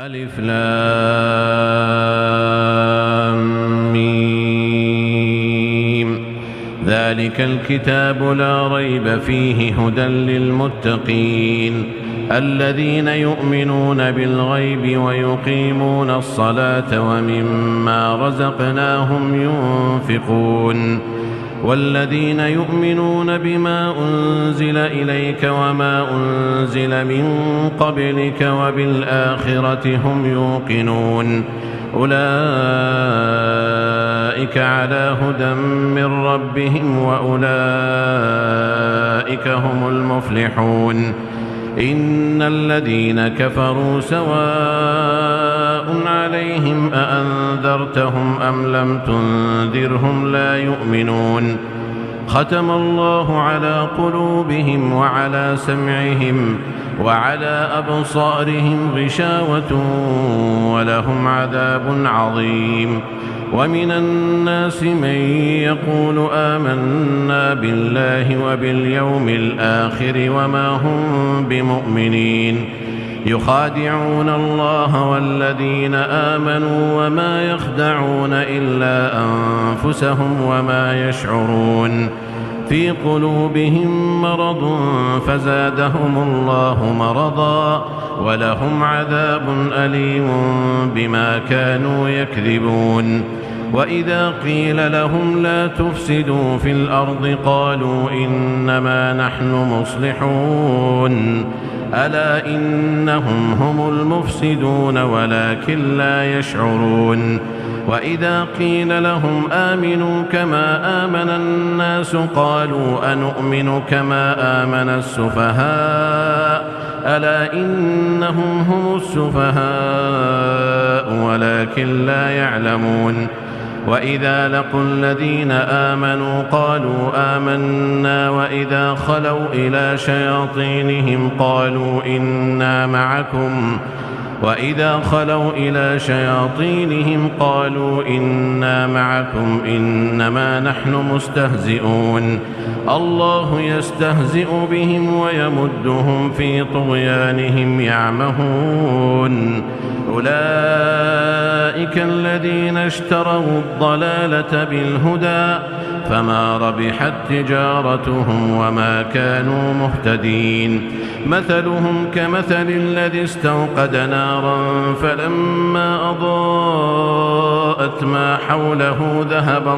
ألف لام ميم. ذلك الكتاب لا ريب فيه هدى للمتقين الذين يؤمنون بالغيب ويقيمون الصلاة ومما رزقناهم ينفقون والذين يؤمنون بما أنزل إليك وما أنزل من قبلك وبالآخرة هم يوقنون أولئك على هدى من ربهم وأولئك هم المفلحون إن الذين كفروا سواء عليهم أأنذرتهم أم لم تنذرهم لا يؤمنون ختم الله على قلوبهم وعلى سمعهم وعلى أبصارهم غشاوة ولهم عذاب عظيم ومن الناس من يقول آمنا بالله وباليوم الآخر وما هم بمؤمنين يخادعون الله والذين آمنوا وما يخدعون إلا أنفسهم وما يشعرون في قلوبهم مرض فزادهم الله مرضا ولهم عذاب أليم بما كانوا يكذبون وإذا قيل لهم لا تفسدوا في الأرض قالوا إنما نحن مصلحون ألا إنهم هم المفسدون ولكن لا يشعرون وإذا قيل لهم آمنوا كما آمن الناس قالوا أنؤمن كما آمن السفهاء ألا إنهم هم السفهاء ولكن لا يعلمون وإذا لقوا الذين آمنوا قالوا آمنا وإذا خلوا إلى شياطينهم قالوا إنا معكم إنما نحن مستهزئون الله يستهزئ بهم ويمدهم في طغيانهم يعمهون أولئك الذين اشتروا الضلالة بالهدى فما ربحت تجارتهم وما كانوا مهتدين مثلهم كمثل الذي استوقد نارا فلما أضاءت ما حوله ذهب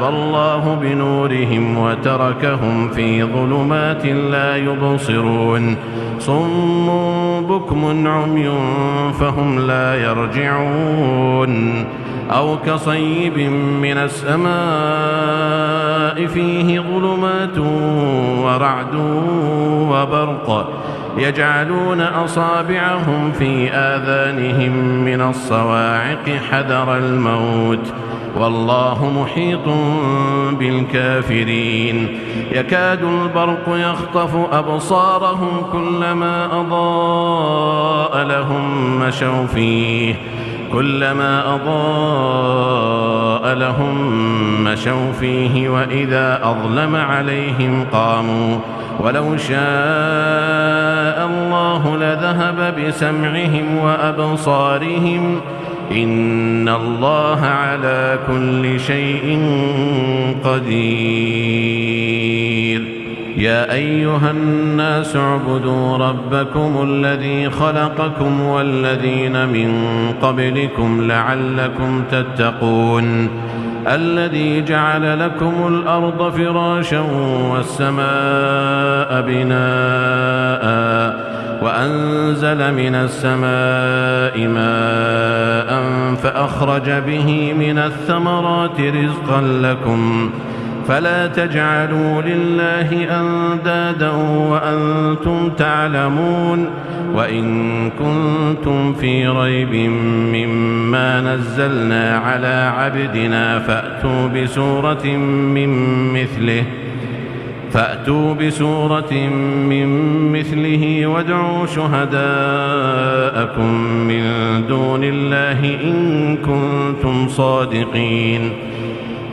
الله بنورهم وتركهم في ظلمات لا يبصرون صم بكم عمي فهم لا يرجعون أو كصيب من السماء فيه ظلمات ورعد وبرق يجعلون أصابعهم في آذانهم من الصواعق حذر الموت والله محيط بالكافرين يكاد البرق يخطف أبصارهم كلما أضاء لهم مشوا فيه وإذا أظلم عليهم قاموا ولو شاء الله لذهب بسمعهم وأبصارهم إن الله على كل شيء قدير يا أيها الناس اعبدوا ربكم الذي خلقكم والذين من قبلكم لعلكم تتقون الذي جعل لكم الأرض فراشا والسماء بناء وأنزل من السماء ماء فأخرج به من الثمرات رزقا لكم فلا تجعلوا لله أندادا وأنتم تعلمون وإن كنتم في ريب مما نزلنا على عبدنا فأتوا بسورة من مثله وادعوا شهداءكم من دون الله إن كنتم صادقين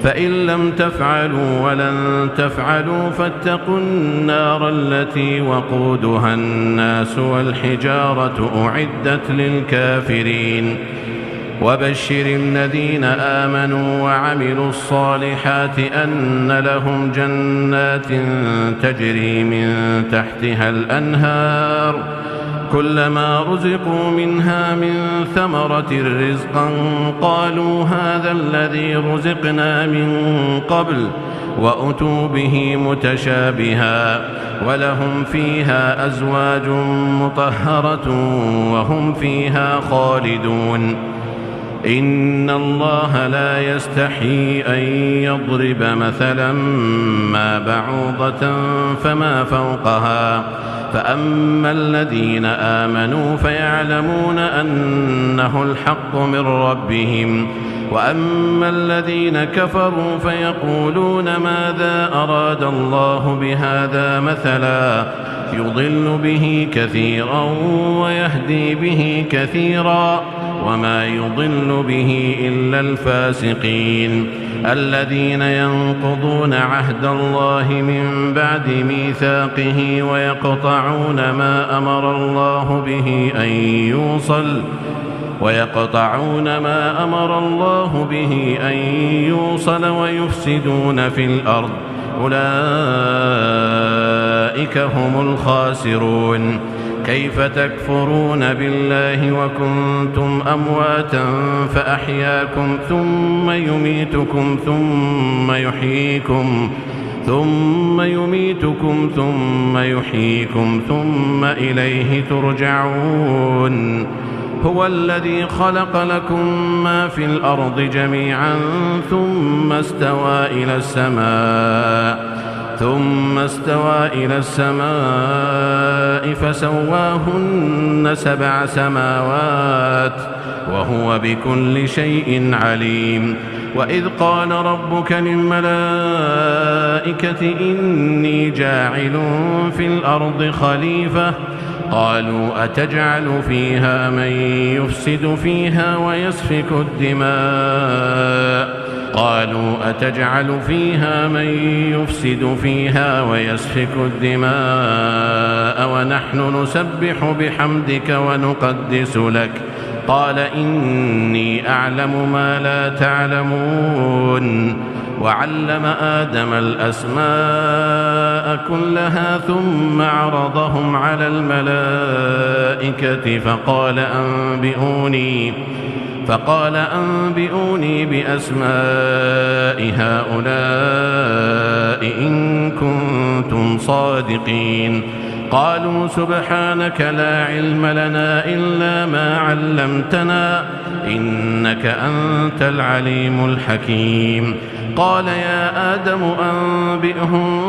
فإن لم تفعلوا ولن تفعلوا فاتقوا النار التي وقودها الناس والحجارة أعدت للكافرين وبشر الذين آمنوا وعملوا الصالحات أن لهم جنات تجري من تحتها الأنهار كلما رزقوا منها من ثمرة رزقا قالوا هذا الذي رزقنا من قبل وأتوا به متشابها ولهم فيها أزواج مطهرة وهم فيها خالدون إن الله لا يستحيي أن يضرب مثلا ما بعوضة فما فوقها فأما الذين آمنوا فيعلمون أنه الحق من ربهم وأما الذين كفروا فيقولون ماذا أراد الله بهذا مثلا يضل به كثيرا ويهدي به كثيرا وما يضل به إلا الفاسقين الذين ينقضون عهد الله من بعد ميثاقه ويقطعون ما أمر الله به أن يوصل ويفسدون في الأرض أولئك هم الخاسرون كيف تكفرون بالله وكنتم أمواتا فأحياكم ثم يميتكم ثم يحييكم ثم إليه ترجعون هو الذي خلق لكم ما في الأرض جميعا ثم استوى إلى السماء فسواهن 7 سماوات وهو بكل شيء عليم وإذ قال ربك للملائكة إني جاعل في الأرض خليفة قالوا أتجعل فيها من يفسد فيها ويسفك الدماء ونحن نسبح بحمدك ونقدس لك قال إني أعلم ما لا تعلمون وعلم آدم الأسماء كلها ثم عرضهم على الملائكة فقال أنبئوني بأسماء هؤلاء إن كنتم صادقين قالوا سبحانك لا علم لنا إلا ما علمتنا إنك أنت العليم الحكيم قال يا آدم أنبئهم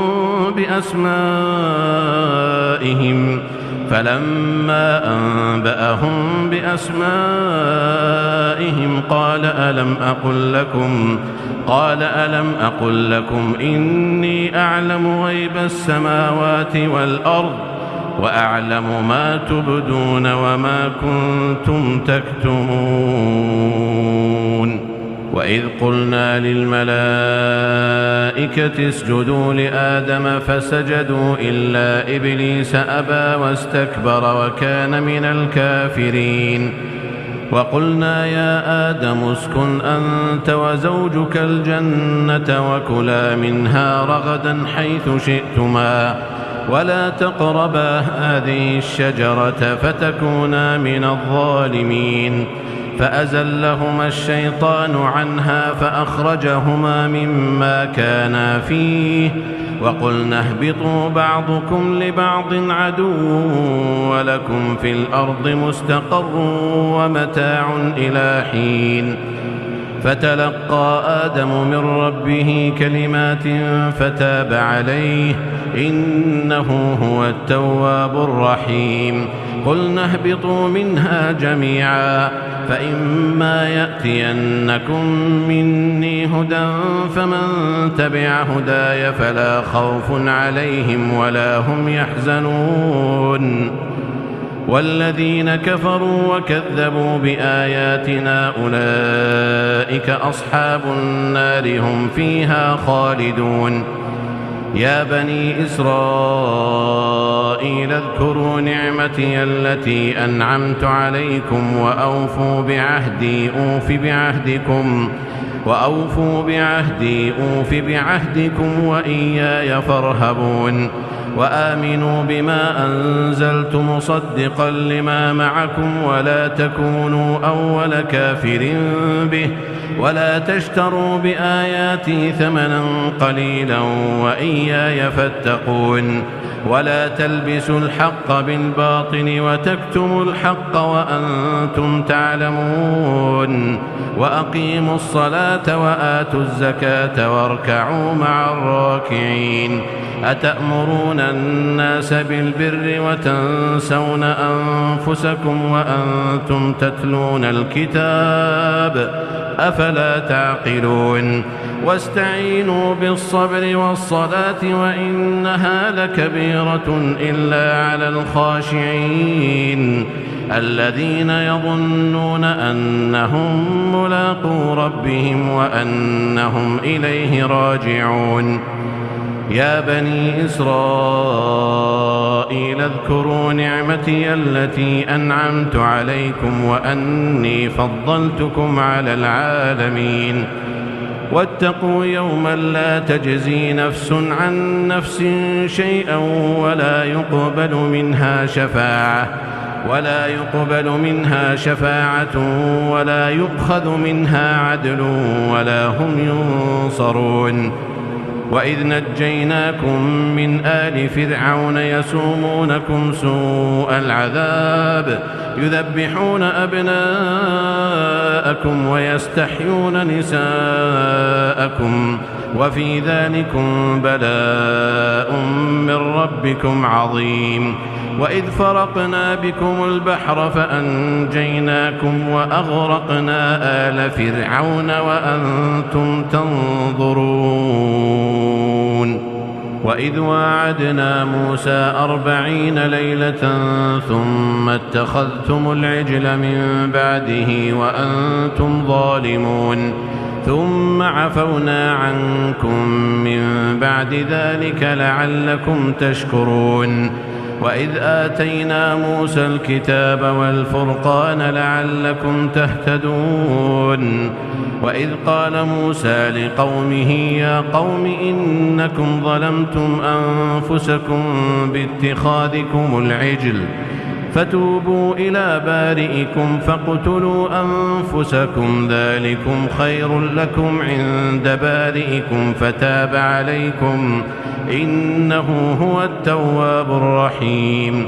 بأسمائهم فلما أنبأهم بأسمائهم قال ألم أقل لكم إني أعلم غيب السماوات والأرض وأعلم ما تبدون وما كنتم تكتمون وإذ قلنا للملائكة اسجدوا لآدم فسجدوا إلا إبليس أبى واستكبر وكان من الكافرين وقلنا يا آدم اسكن أنت وزوجك الجنة وكلا منها رغدا حيث شئتما ولا تقربا هذه الشجرة فتكونا من الظالمين فأزلهما الشيطان عنها فأخرجهما مما كانا فيه وقلنا اهبطوا بعضكم لبعض عدو ولكم في الأرض مستقر ومتاع إلى حين فتلقى آدم من ربه كلمات فتاب عليه إنه هو التواب الرحيم قلنا اهبطوا منها جميعا فإما يأتينكم مني هدى فمن تبع هداي فلا خوف عليهم ولا هم يحزنون والذين كفروا وكذبوا بآياتنا أولئك أصحاب النار هم فيها خالدون. يا بني إسرائيل اذكروا نعمتي التي أنعمت عليكم وأوفوا بعهدي أوف بعهدكم وإياي فارهبون. وآمنوا بما أنزلت مصدقا لما معكم ولا تكونوا أول كافر به ولا تشتروا بآياتي ثمنا قليلا وإياي فاتقون. ولا تلبسوا الحق بالباطل وتكتموا الحق وأنتم تعلمون. وأقيموا الصلاة وآتوا الزكاة واركعوا مع الراكعين. أتأمرون الناس بالبر وتنسون أنفسكم وأنتم تتلون الكتاب أفلا تعقلون. واستعينوا بالصبر والصلاة وإنها لكبيرة إلا على الخاشعين الذين يظنون أنهم ملاقو ربهم وأنهم إليه راجعون. يا بني إسرائيل اذكروا نعمتي التي أنعمت عليكم وأني فضلتكم على العالمين. واتقوا يوما لا تجزي نفس عن نفس شيئا ولا يقبل منها شفاعة ولا يؤخذ منها عدل ولا هم ينصرون. وإذ نجيناكم من آل فرعون يسومونكم سوء العذاب يذبحون أبناءكم ويستحيون نساءكم وفي ذلكم بلاء من ربكم عظيم. وإذ فرقنا بكم البحر فأنجيناكم وأغرقنا آل فرعون وأنتم تنظرون. وإذ واعدنا موسى 40 ليلة ثم اتخذتم العجل من بعده وأنتم ظالمون ثم عفونا عنكم من بعد ذلك لعلكم تشكرون. وإذ آتينا موسى الكتاب والفرقان لعلكم تهتدون. وإذ قال موسى لقومه يا قوم إنكم ظلمتم أنفسكم باتخاذكم العجل فتوبوا إلى بارئكم فاقتلوا أنفسكم ذلكم خير لكم عند بارئكم فتاب عليكم إنه هو التواب الرحيم.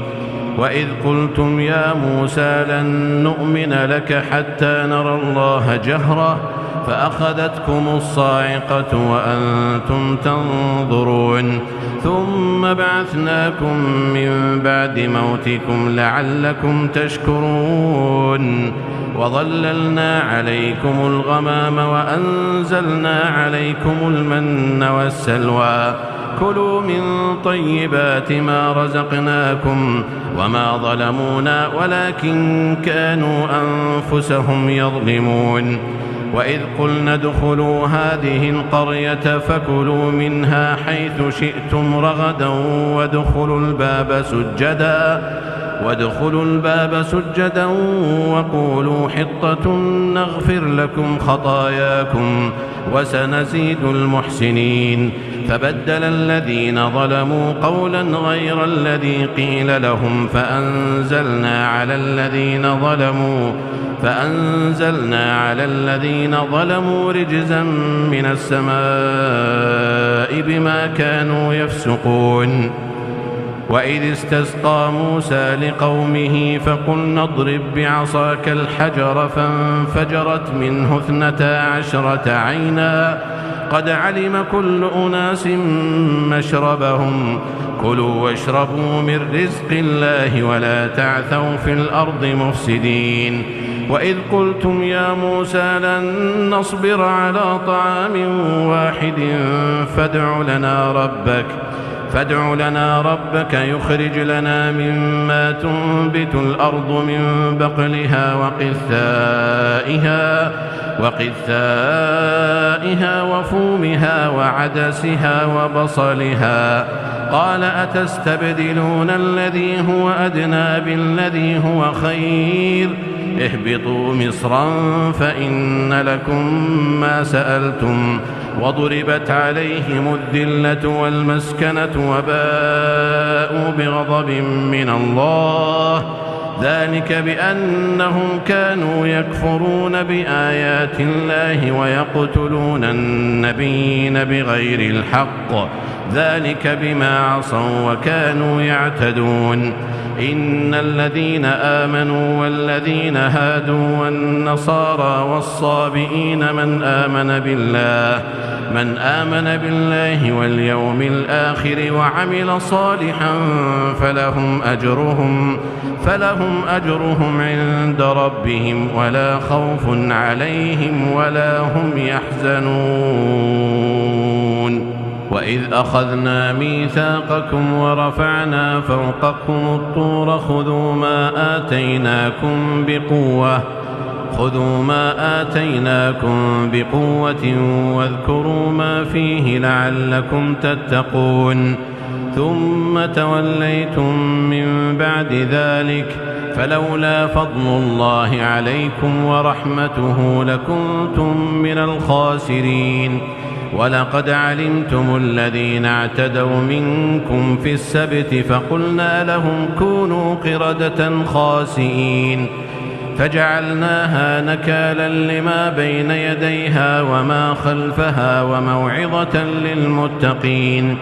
وإذ قلتم يا موسى لن نؤمن لك حتى نرى الله جهرة فأخذتكم الصاعقة وأنتم تنظرون ثم بعثناكم من بعد موتكم لعلكم تشكرون. وظللنا عليكم الغمام وأنزلنا عليكم المن والسلوى كلوا من طيبات ما رزقناكم وما ظلمونا ولكن كانوا أنفسهم يظلمون. وإذ قلنا ادخلوا هذه القرية فكلوا منها حيث شئتم رغدا وادخلوا الباب سجدا وقولوا حطة نغفر لكم خطاياكم وسنزيد المحسنين. فبدل الذين ظلموا قولا غير الذي قيل لهم فأنزلنا على الذين ظلموا رجزا من السماء بما كانوا يفسقون. وإذ استسقى موسى لقومه فقلنا اضرب بعصاك الحجر فانفجرت منه 12 عينا قد علم كل أناس مشربهم كلوا واشربوا من رزق الله ولا تعثوا في الأرض مفسدين. وإذ قلتم يا موسى لن نصبر على طعام واحد فادع لنا ربك يخرج لنا مما تنبت الأرض من بقلها وقثائها وفومها وعدسها وبصلها. قال أتستبدلون الذي هو أدنى بالذي هو خير؟ اهبطوا مصرا فإن لكم ما سألتم وضربت عليهم الذلة والمسكنة وباءوا بغضب من الله، ذلك بأنهم كانوا يكفرون بآيات الله ويقتلون النبيين بغير الحق، ذلك بما عصوا وكانوا يعتدون. إن الذين آمنوا والذين هادوا والنصارى والصابئين من آمن بالله واليوم الآخر وعمل صالحا فلهم أجرهم عند ربهم ولا خوف عليهم ولا هم يحزنون. وإذ أخذنا ميثاقكم ورفعنا فوقكم الطور خذوا ما آتيناكم بقوة واذكروا ما فيه لعلكم تتقون. ثم توليتم من بعد ذلك فلولا فضل الله عليكم ورحمته لكنتم من الخاسرين. ولقد علمتم الذين اعتدوا منكم في السبت فقلنا لهم كونوا قردة خاسئين فجعلناها نكالا لما بين يديها وما خلفها وموعظة للمتقين.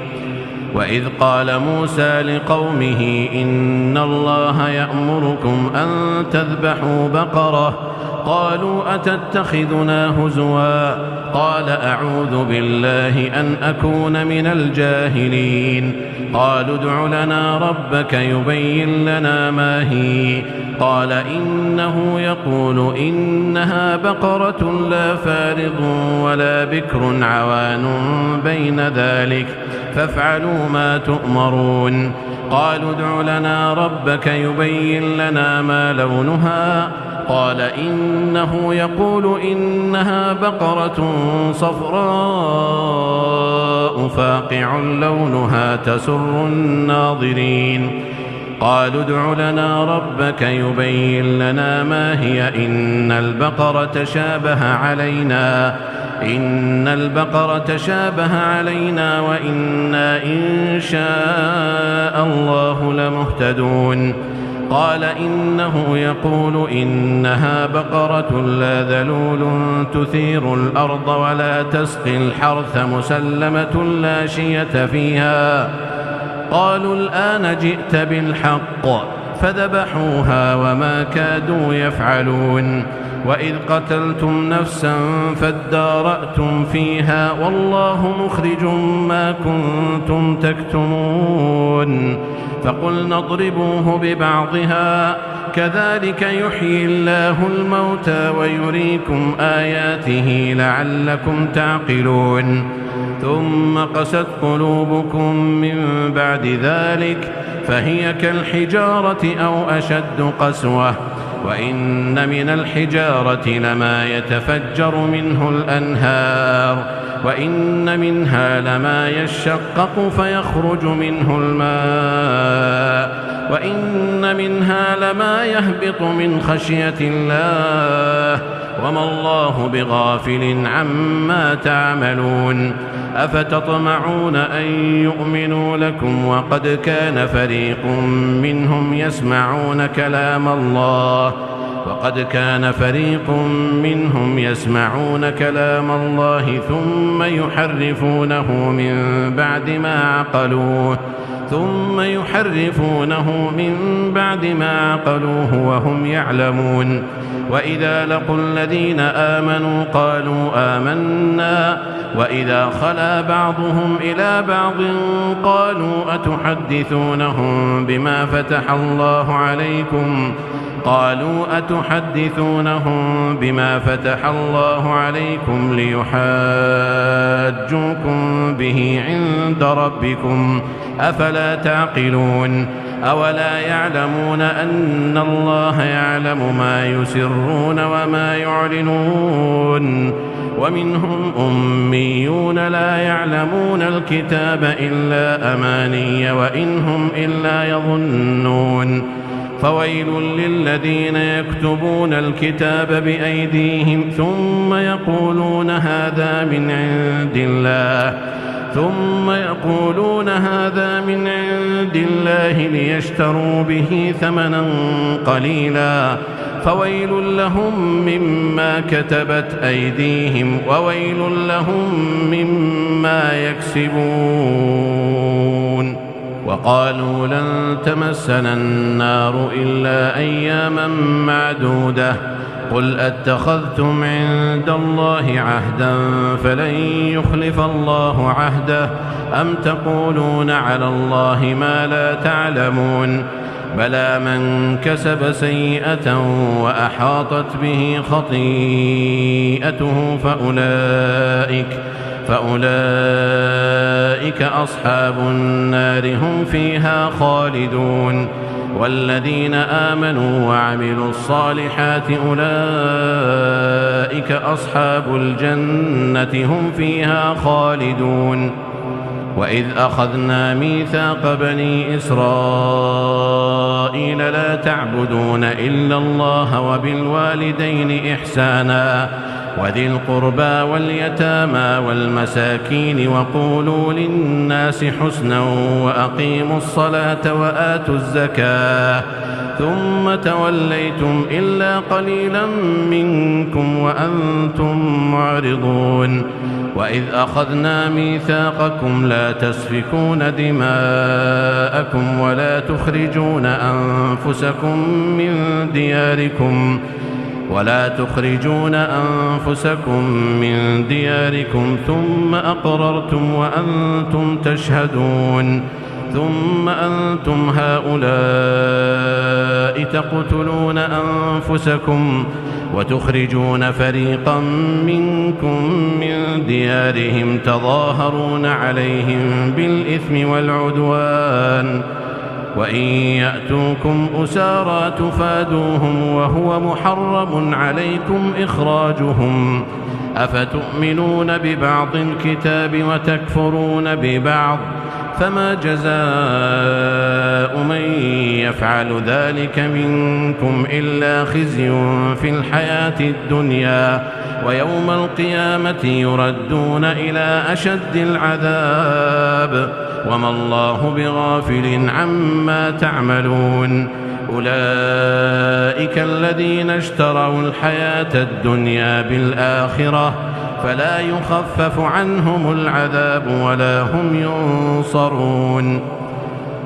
وإذ قال موسى لقومه إن الله يأمركم أن تذبحوا بقرة قالوا أتتخذنا هزوا قال أعوذ بالله أن أكون من الجاهلين. قالوا ادع لنا ربك يبين لنا ما هي قال إنه يقول إنها بقرة لا فارض ولا بكر عوان بين ذلك فافعلوا ما تؤمرون. قالوا ادع لنا ربك يبين لنا ما لونها قال إنه يقول إنها بقرة صفراء فاقع لونها تسر الناظرين. قالوا ادع لنا ربك يبين لنا ما هي إن البقرة شابه علينا وإنا إن شاء الله لمهتدون. قال إنه يقول إنها بقرة لا ذلول تثير الأرض ولا تسقي الحرث مسلمة لا شية فيها. قالوا الآن جئت بالحق فذبحوها وما كادوا يفعلون. وإذ قتلتم نفسا فادارأتم فيها والله مخرج ما كنتم تكتمون. فقلنا اضربوه ببعضها كذلك يحيي الله الموتى ويريكم آياته لعلكم تعقلون. ثم قست قلوبكم من بعد ذلك فهي كالحجارة أو أشد قسوة وإن من الحجارة لما يتفجر منه الأنهار وإن منها لما يشقق فيخرج منه الماء وإن منها لما يهبط من خشية الله وما الله بغافل عما تعملون. أفتطمعون أن يؤمنوا لكم وقد كان فريق منهم يسمعون كلام الله ثم يحرفونه من بعد ما عقلوه وهم يعلمون. وإذا لقوا الذين آمنوا قالوا آمنا وإذا خلا بعضهم إلى بعض قالوا أتحدثونهم بما فتح الله عليكم قالوا أتحدثونهم بما فتح الله عليكم ليحاجوكم به عند ربكم أفلا تعقلون أولا يعلمون أن الله يعلم ما يسرون وما يعلنون ومنهم أميون لا يعلمون الكتاب إلا أماني وإنهم إلا يظنون فويل للذين يكتبون الكتاب بأيديهم ثم يقولون هذا من عند الله ليشتروا به ثمنا قليلا فويل لهم مما كتبت أيديهم وويل لهم مما يكسبون وقالوا لن تمسنا النار إلا أياما معدودة قل أتخذتم عند الله عهدا فلن يخلف الله عهده أم تقولون على الله ما لا تعلمون بلى من كسب سيئة وأحاطت به خطيئته فأولئك أصحاب النار هم فيها خالدون والذين آمنوا وعملوا الصالحات أولئك أصحاب الجنة هم فيها خالدون وإذ أخذنا ميثاق بني إسرائيل لا تعبدون إلا الله وبالوالدين إحسانا وذي القربى واليتامى والمساكين وقولوا للناس حسنا وأقيموا الصلاة وآتوا الزكاة ثم توليتم إلا قليلا منكم وأنتم معرضون وإذ أخذنا ميثاقكم لا تسفكون دماءكم ولا تخرجون أنفسكم من دياركم ثم أقررتم وأنتم تشهدون ثم أنتم هؤلاء تقتلون أنفسكم وتخرجون فريقا منكم من ديارهم تظاهرون عليهم بالإثم والعدوان وإن يأتوكم أسارى تفادوهم وهو محرم عليكم إخراجهم أفتؤمنون ببعض الكتاب وتكفرون ببعض فما جزاء من يفعل ذلك منكم إلا خزي في الحياة الدنيا ويوم القيامة يردون إلى أشد العذاب وما الله بغافل عما تعملون أولئك الذين اشتروا الحياة الدنيا بالآخرة فلا يخفف عنهم العذاب ولا هم ينصرون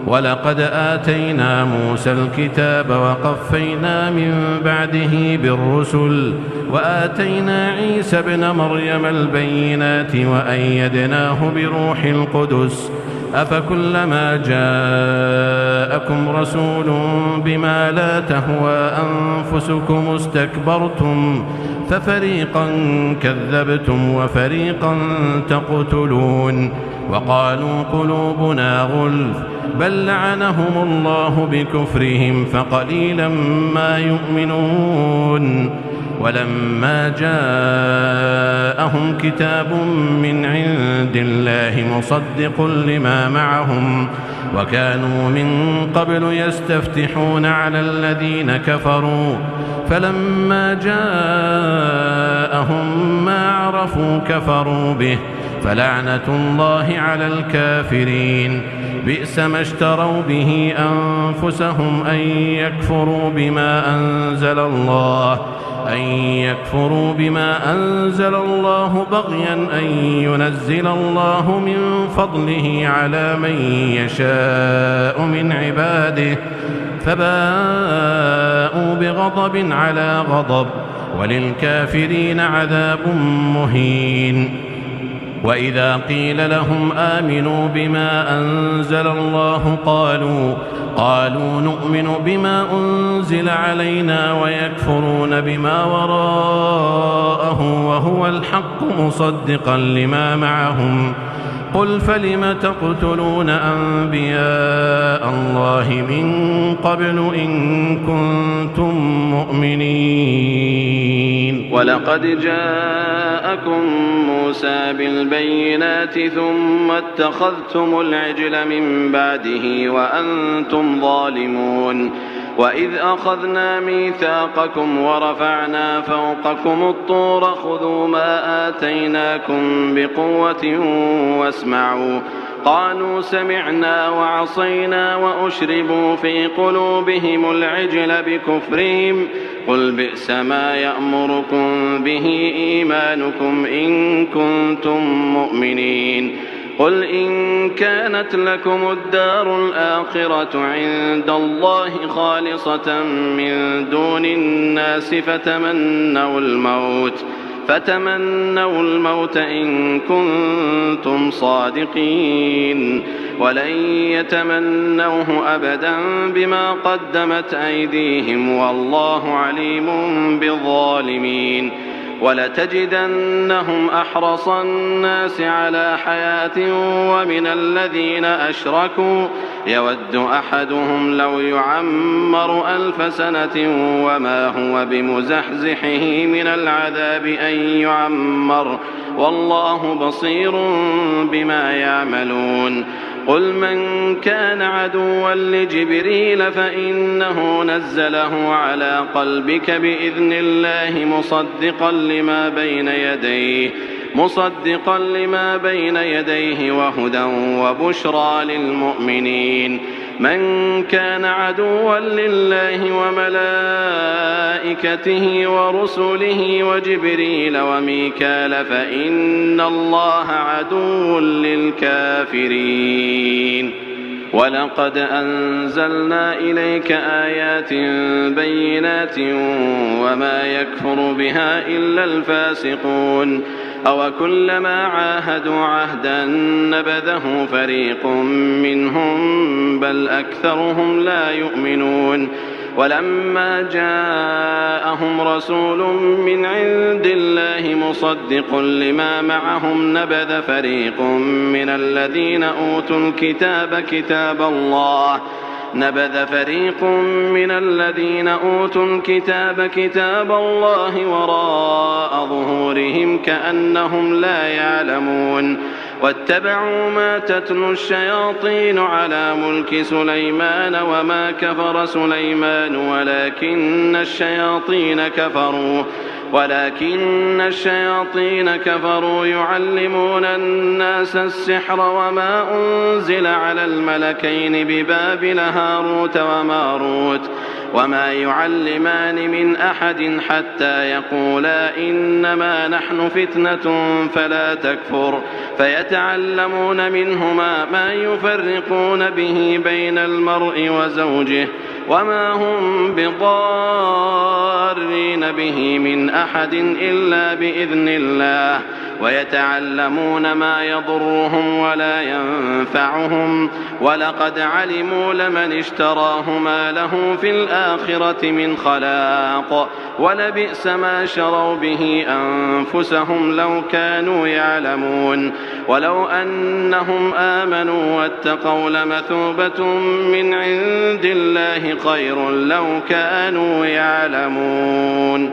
ولقد آتينا موسى الكتاب وقفينا من بعده بالرسل وآتينا عيسى ابن مريم البينات وأيدناه بروح القدس أفكلما جاءكم رسول بما لا تهوى أنفسكم استكبرتم ففريقا كذبتم وفريقا تقتلون وقالوا قلوبنا غلف بل لعنهم الله بكفرهم فقليلا ما يؤمنون ولما جاءهم كتاب من عند الله مصدق لما معهم وكانوا من قبل يستفتحون على الذين كفروا فلما جاءهم ما عرفوا كفروا به فلعنة الله على الكافرين بئس ما اشتروا به أنفسهم أن يكفروا بما أنزل الله بغيا أن ينزل الله من فضله على من يشاء من عباده فباءوا بغضب على غضب وللكافرين عذاب مهين وإذا قيل لهم آمنوا بما أنزل الله قالوا نؤمن بما أنزل علينا ويكفرون بما وراءه وهو الحق مصدقا لما معهم قل فلم تقتلون أنبياء الله من قبل إن كنتم مؤمنين. ولقد جاءكم موسى بالبينات ثم اتخذتم العجل من بعده وأنتم ظالمون. وإذ أخذنا ميثاقكم ورفعنا فوقكم الطور خذوا ما آتيناكم بقوة واسمعوا قالوا سمعنا وعصينا وأشربوا في قلوبهم العجل بكفرهم قل بئس ما يأمركم به إيمانكم إن كنتم مؤمنين. قل إن كانت لكم الدار الآخرة عند الله خالصة من دون الناس فتمنوا الموت إن كنتم صادقين ولن يتمنوه أبدا بما قدمت أيديهم والله عليم بالظالمين. ولتجدنهم أحرص الناس على حياة ومن الذين أشركوا يود أحدهم لو يعمر 1000 سنة وما هو بمزحزحه من العذاب أن يعمر والله بصير بما يعملون. قل من كان عدوا لجبريل فإنه نزله على قلبك بإذن الله مصدقا لما بين يديه وهدى وبشرى للمؤمنين. من كان عدوا لله وملائكته ورسله وجبريل وميكال فإن الله عدو للكافرين. ولقد أنزلنا إليك آيات بينات وما يكفر بها إلا الفاسقون. أوكلما عاهدوا عهدا نبذه فريق منهم بل أكثرهم لا يؤمنون. ولما جاءهم رسول من عند الله مصدق لما معهم نبذ فريق من الذين أوتوا الكتاب كتاب الله وراء ظهورهم كأنهم لا يعلمون. واتبعوا ما تتلو الشياطين على ملك سليمان وما كفر سليمان ولكن الشياطين كفروا يعلمون الناس السحر وما أنزل على الملكين ببابل هاروت وماروت وما يعلمان من أحد حتى يقولا إنما نحن فتنة فلا تكفر فيتعلمون منهما ما يفرقون به بين المرء وزوجه وما هم بضارين به من أحد إلا بإذن الله ويتعلمون ما يضرهم ولا ينفعهم ولقد علموا لمن اشتراه ما له في الآخرة من خلاق ولبئس ما شروا به أنفسهم لو كانوا يعلمون. ولو أنهم آمنوا واتقوا لمثوبة من عند الله خير لو كانوا يعلمون.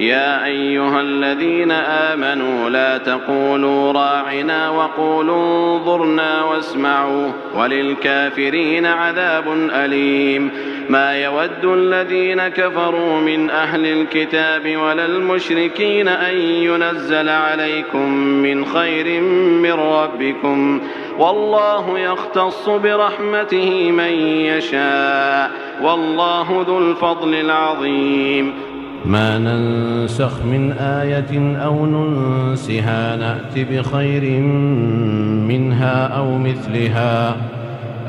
يا أيها الذين آمنوا لا تقولوا راعنا وقولوا انظرنا واسمعوا وللكافرين عذاب أليم. ما يود الذين كفروا من أهل الكتاب ولا المشركين أن ينزل عليكم من خير من ربكم والله يختص برحمته من يشاء والله ذو الفضل العظيم. ما ننسخ من آية أو ننسها نأت بخير منها أو مثلها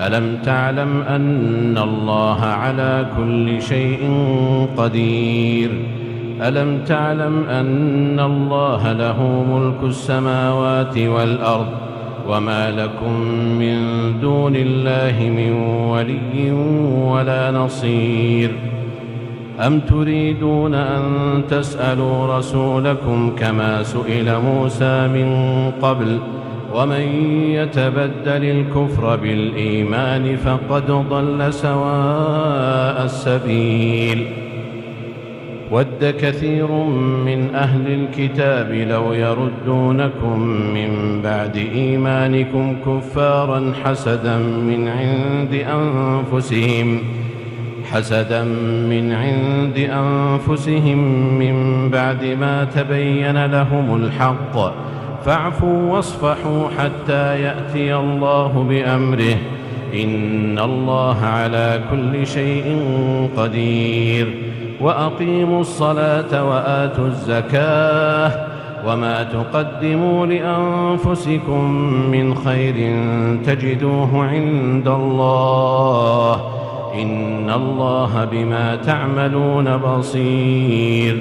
ألم تعلم أن الله على كل شيء قدير ألم تعلم أن الله له ملك السماوات والأرض وما لكم من دون الله من ولي ولا نصير. أم تريدون أن تسألوا رسولكم كما سئل موسى من قبل ومن يتبدل الكفر بالإيمان فقد ضل سواء السبيل. ود كثير من أهل الكتاب لو يردونكم من بعد إيمانكم كفارا حسدا من عند أنفسهم من بعد ما تبين لهم الحق فاعفوا واصفحوا حتى يأتي الله بأمره إن الله على كل شيء قدير. وأقيموا الصلاة وآتوا الزكاة وما تقدموا لأنفسكم من خير تجدوه عند الله إن الله بما تعملون بصير.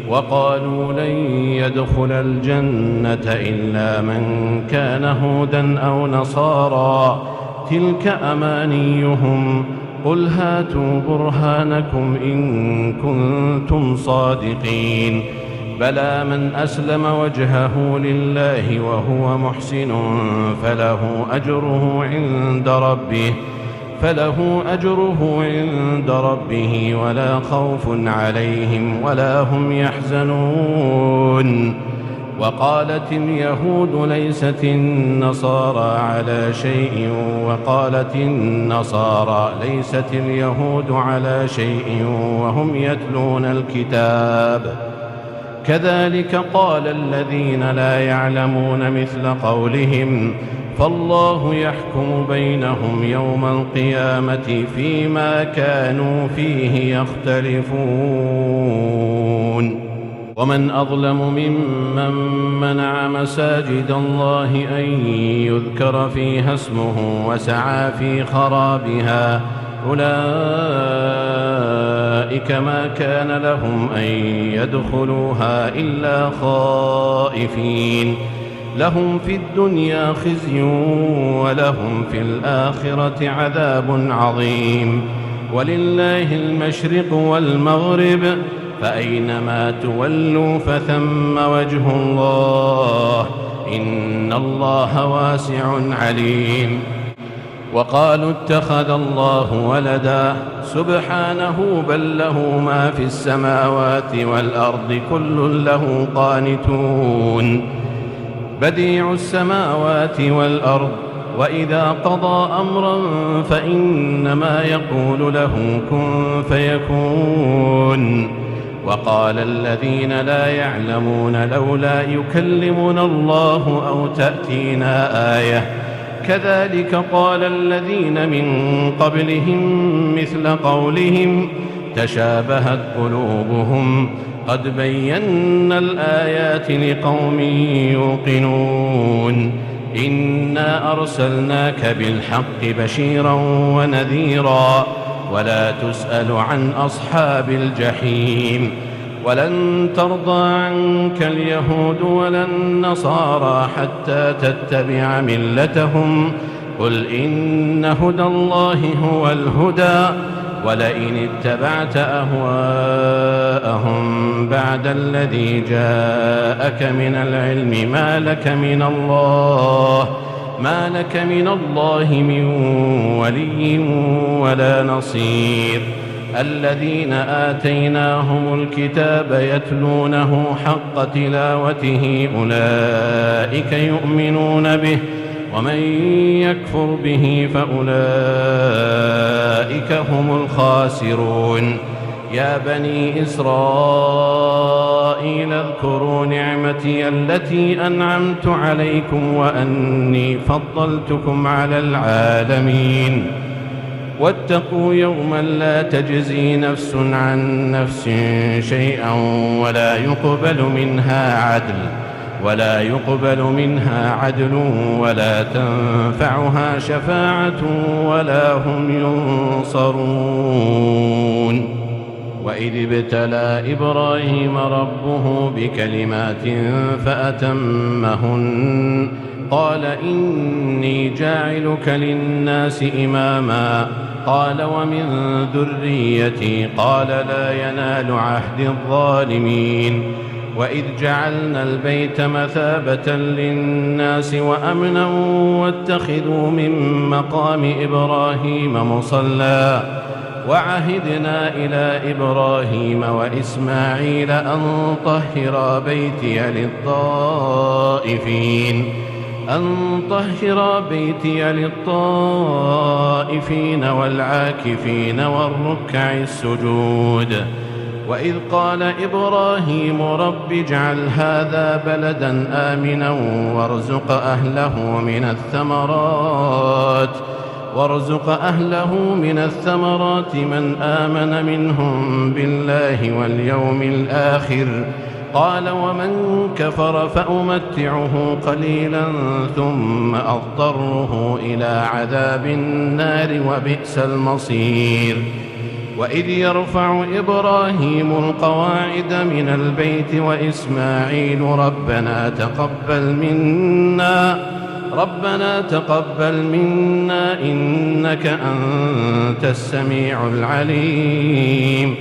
وقالوا لن يدخل الجنة إلا من كان هودا أو نصارى تلك أمانيهم قل هاتوا برهانكم إن كنتم صادقين. بلى من أسلم وجهه لله وهو محسن فله أجره عند ربه ولا خوف عليهم ولا هم يحزنون. وقالت اليهود ليست النصارى على شيء وقالت النصارى ليست اليهود على شيء وهم يتلون الكتاب كذلك قال الذين لا يعلمون مثل قولهم فالله يحكم بينهم يوم القيامة فيما كانوا فيه يختلفون. ومن أظلم ممن منع مساجد الله أن يذكر فيها اسمه وسعى في خرابها أولئك ما كان لهم أن يدخلوها إلا خائفين لهم في الدنيا خزي ولهم في الآخرة عذاب عظيم. ولله المشرق والمغرب فأينما تولوا فثم وجه الله إن الله واسع عليم. وقالوا اتخذ الله ولدا سبحانه بل له ما في السماوات والأرض كل له قانتون. بديع السماوات والأرض وإذا قضى أمرا فإنما يقول له كن فيكون. وقال الذين لا يعلمون لولا يكلمنا الله أو تأتينا آية كذلك قال الذين من قبلهم مثل قولهم تشابهت قلوبهم قد بينا الآيات لقوم يوقنون. إنا أرسلناك بالحق بشيرا ونذيرا ولا تسأل عن أصحاب الجحيم. ولن ترضى عنك اليهود ولا النصارى حتى تتبع ملتهم قل إن هدى الله هو الهدى ولئن اتبعت أهواءهم بعد الذي جاءك من العلم ما لك من الله من ولي ولا نصير. الذين آتيناهم الكتاب يتلونه حق تلاوته أولئك يؤمنون به ومن يكفر به فأولئك هم الخاسرون. يا بني إسرائيل اذكروا نعمتي التي أنعمت عليكم وأني فضلتكم على العالمين. واتقوا يوما لا تجزي نفس عن نفس شيئا ولا يقبل منها عدل ولا تنفعها شفاعة ولا هم ينصرون. وإذ ابتلى إبراهيم ربه بكلمات قال إني جاعلك للناس إماما قال ومن ذريتي قال لا ينال عهد الظالمين وإذ جعلنا البيت مثابة للناس وأمنا واتخذوا من مقام إبراهيم مصلى وعهدنا إلى إبراهيم وإسماعيل أن طهرا بيتي للطائفين والعاكفين والركع السجود وإذ قال إبراهيم رب اجعل هذا بلدا آمنا وارزق أهله من الثمرات من آمن منهم بالله واليوم الآخر قال ومن كفر فأمتعه قليلا ثم أضطره إلى عذاب النار وبئس المصير وإذ يرفع إبراهيم القواعد من البيت وإسماعيل ربنا تقبل منا إنك أنت السميع العليم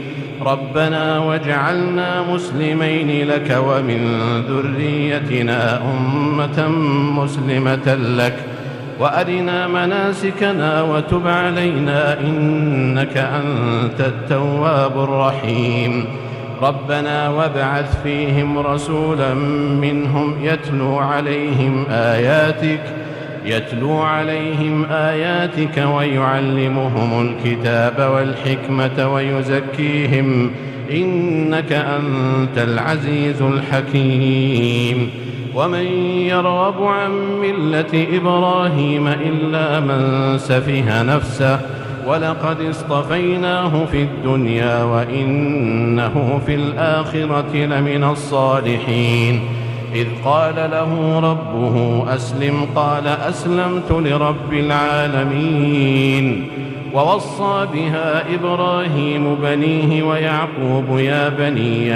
ربنا واجعلنا مسلمين لك ومن ذريتنا أمة مسلمة لك وأرنا مناسكنا وتب علينا إنك أنت التواب الرحيم ربنا وابعث فيهم رسولا منهم يتلو عليهم آياتك ويعلمهم الكتاب والحكمة ويزكيهم إنك أنت العزيز الحكيم ومن يرغب عن ملة إبراهيم إلا من سفه نفسه ولقد اصطفيناه في الدنيا وإنه في الآخرة لمن الصالحين إذ قال له ربه أسلم قال أسلمت لرب العالمين ووصى بها إبراهيم بنيه ويعقوب يا بني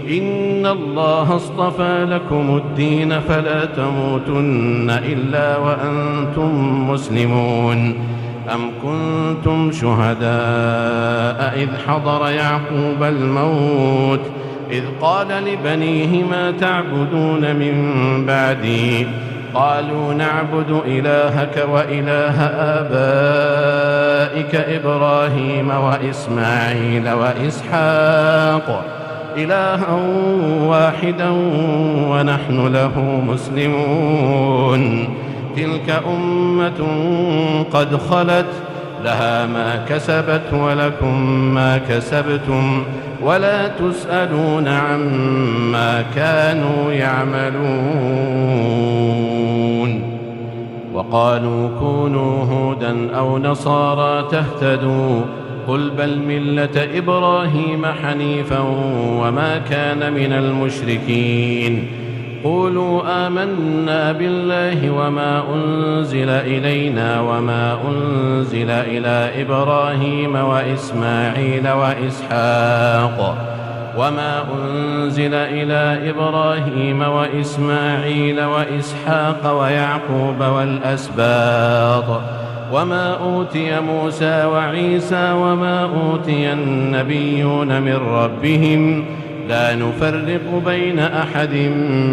إن الله اصطفى لكم الدين فلا تموتن إلا وأنتم مسلمون أم كنتم شهداء إذ حضر يعقوب الموت إذ قال لبنيه ما تعبدون من بعدي قالوا نعبد إلهك وإله آبائك إبراهيم وإسماعيل وإسحاق إلها واحدا ونحن له مسلمون تلك أمة قد خلت لها ما كسبت ولكم ما كسبتم ولا تسألون عما كانوا يعملون وقالوا كونوا هودا أو نصارى تهتدوا قل بل ملة إبراهيم حنيفا وما كان من المشركين قولوا آمنا بالله وما أنزل إلينا وما أنزل إلى إبراهيم وإسماعيل وإسحاق ويعقوب والأسباط وما أوتي موسى وعيسى وما أوتي النبيون من ربهم لا نفرق بين أحد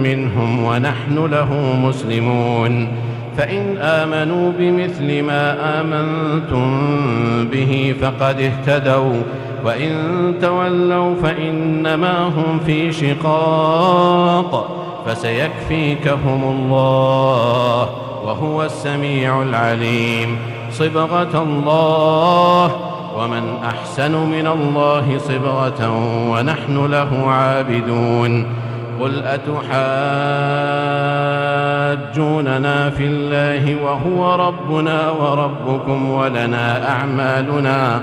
منهم ونحن له مسلمون فإن آمنوا بمثل ما آمنتم به فقد اهتدوا وإن تولوا فإنما هم في شقاق فسيكفيكهم الله وهو السميع العليم صبغة الله ومن أحسن من الله صبغة ونحن له عابدون قل أتحاجوننا في الله وهو ربنا وربكم ولنا أعمالنا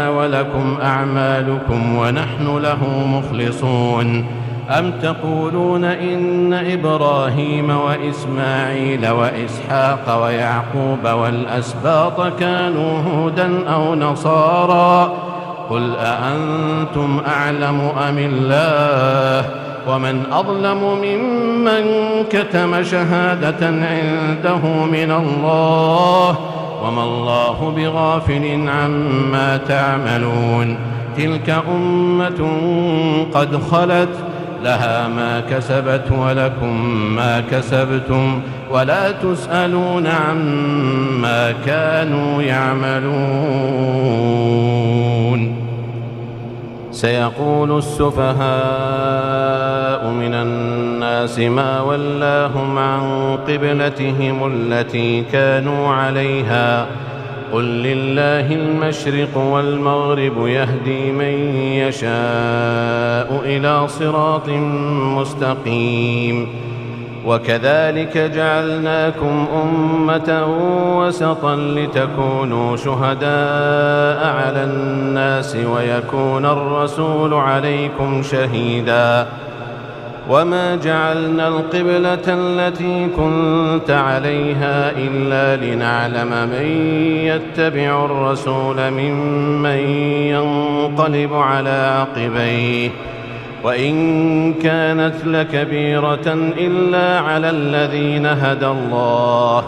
ولكم أعمالكم ونحن له مخلصون أم تقولون إن إبراهيم وإسماعيل وإسحاق ويعقوب والأسباط كانوا هودا أو نصارى قل أأنتم أعلم أم الله ومن أظلم ممن كتم شهادة عنده من الله وما الله بغافل عما تعملون تلك أمة قد خلت لها ما كسبت ولكم ما كسبتم ولا تسألون عما كانوا يعملون سيقول السفهاء من الناس ما ولاهم عن قبلتهم التي كانوا عليها قل لله المشرق والمغرب يهدي من يشاء إلى صراط مستقيم وكذلك جعلناكم أمة وسطا لتكونوا شهداء على الناس ويكون الرسول عليكم شهيدا وما جعلنا القبلة التي كنت عليها إلا لنعلم من يتبع الرسول ممن ينقلب على عقبيه وإن كانت لكبيرة إلا على الذين هدى الله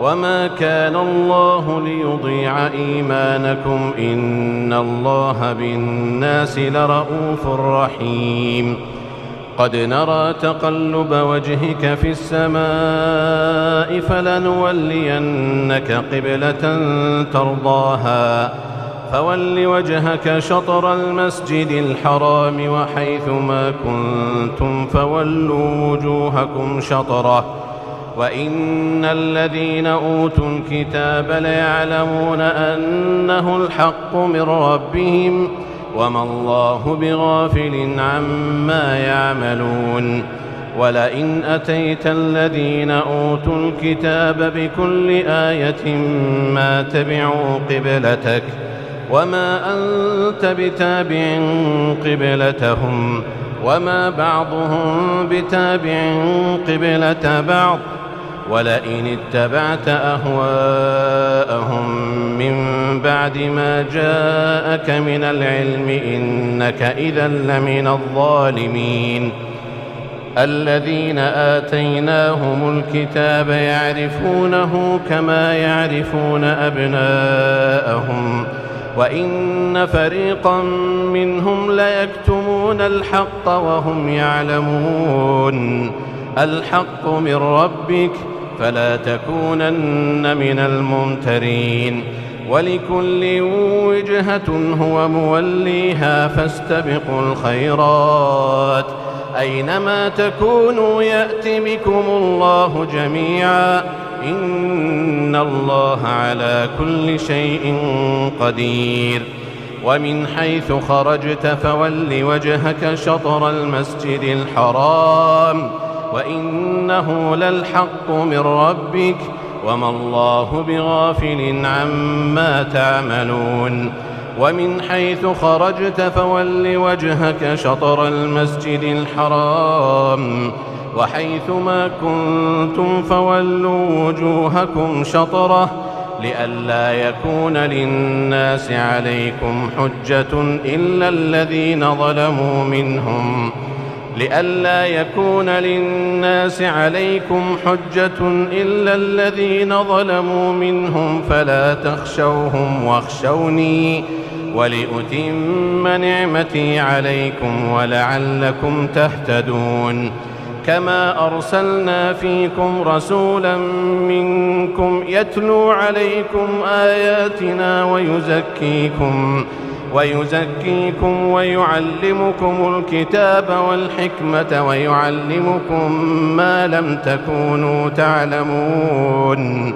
وما كان الله ليضيع إيمانكم إن الله بالناس لرؤوف رحيم قد نرى تقلب وجهك في السماء فلنولينك قبلة ترضاها فول وجهك شطر المسجد الحرام وحيث ما كنتم فولوا وجوهكم شطره وإن الذين أوتوا الكتاب ليعلمون أنه الحق من ربهم وما الله بغافل عما يعملون ولئن أتيت الذين أوتوا الكتاب بكل آية ما تبعوا قبلتك وما أنت بتابع قبلتهم وما بعضهم بتابع قبلة بعض ولئن اتبعت أهواءهم من بعد ما جاءك من العلم إنك إذا لمن الظالمين الذين آتيناهم الكتاب يعرفونه كما يعرفون أبناءهم وإن فريقا منهم ليكتمون الحق وهم يعلمون الحق من ربك فلا تكونن من الممترين ولكل وجهة هو موليها فاستبقوا الخيرات أينما تكونوا يأت بكم الله جميعا إن الله على كل شيء قدير ومن حيث خرجت فول وجهك شطر المسجد الحرام وإنه للحق من ربك وما الله بغافل عما تعملون ومن حيث خرجت فول وجهك شطر المسجد الحرام وحيث ما كنتم فولوا وجوهكم شطره لئلا يكون للناس عليكم حجة إلا الذين ظلموا منهم فلا تخشوهم واخشوني ولأتم نعمتي عليكم ولعلكم تهتدون كما أرسلنا فيكم رسولا منكم يتلو عليكم آياتنا ويزكيكم ويعلمكم الكتاب والحكمة ويعلمكم ما لم تكونوا تعلمون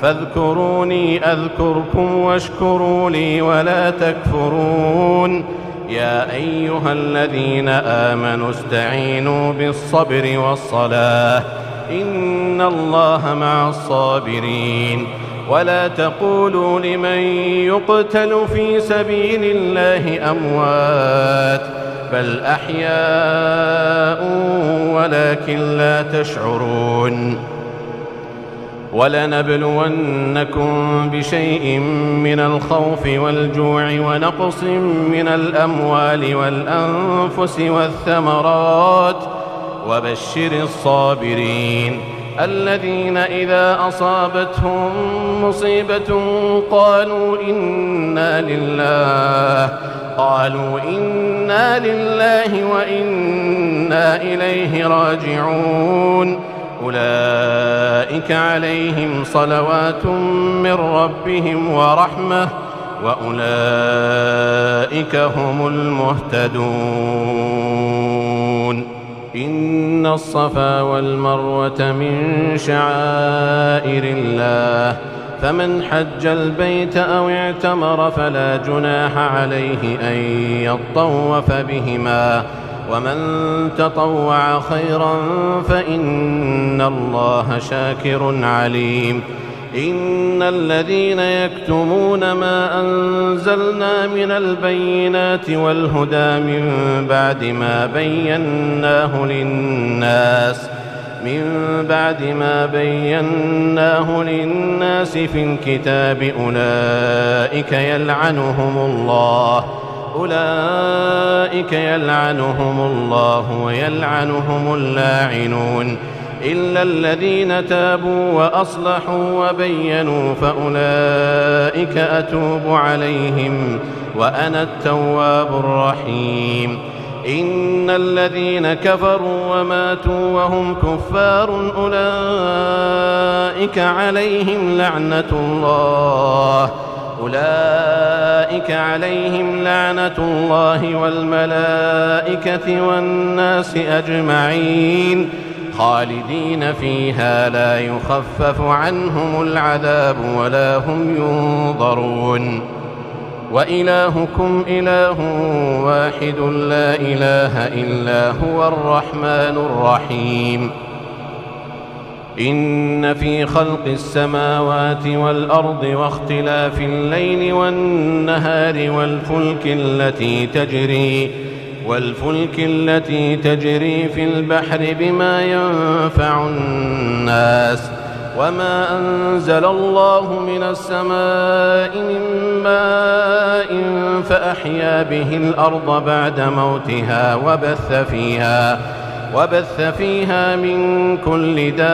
فاذكروني أذكركم واشكروا لي ولا تكفرون يا أيها الذين آمنوا استعينوا بالصبر والصلاة إن الله مع الصابرين ولا تقولوا لمن يقتل في سبيل الله أموات بل أحياء ولكن لا تشعرون ولنبلونكم بشيء من الخوف والجوع ونقص من الأموال والأنفس والثمرات وبشر الصابرين الذين إذا أصابتهم مصيبة قالوا إنا لله وإنا إليه راجعون أولئك عليهم صلوات من ربهم ورحمة وأولئك هم المهتدون إن الصفا والمروة من شعائر الله فمن حج البيت أو اعتمر فلا جناح عليه أن يطوف بهما ومن تطوع خيرا فإن الله شاكر عليم إن الذين يكتمون ما أنزلنا من البينات والهدى من بعد ما بيناه للناس في الكتاب أولئك يلعنهم الله ويلعنهم اللاعنون إلا الذين تابوا وأصلحوا وبينوا فأولئك أتوب عليهم وأنا التواب الرحيم إن الذين كفروا وماتوا وهم كفار أولئك عليهم لعنة الله والملائكة والناس أجمعين خالدين فيها لا يخفف عنهم العذاب ولا هم ينظرون وإلهكم إله واحد لا إله إلا هو الرحمن الرحيم إن في خلق السماوات والأرض واختلاف الليل والنهار والفلك التي تجري في البحر بما ينفع الناس وما أنزل الله من السماء من ماء فأحيا به الأرض بعد موتها وبث فيها من كل دابة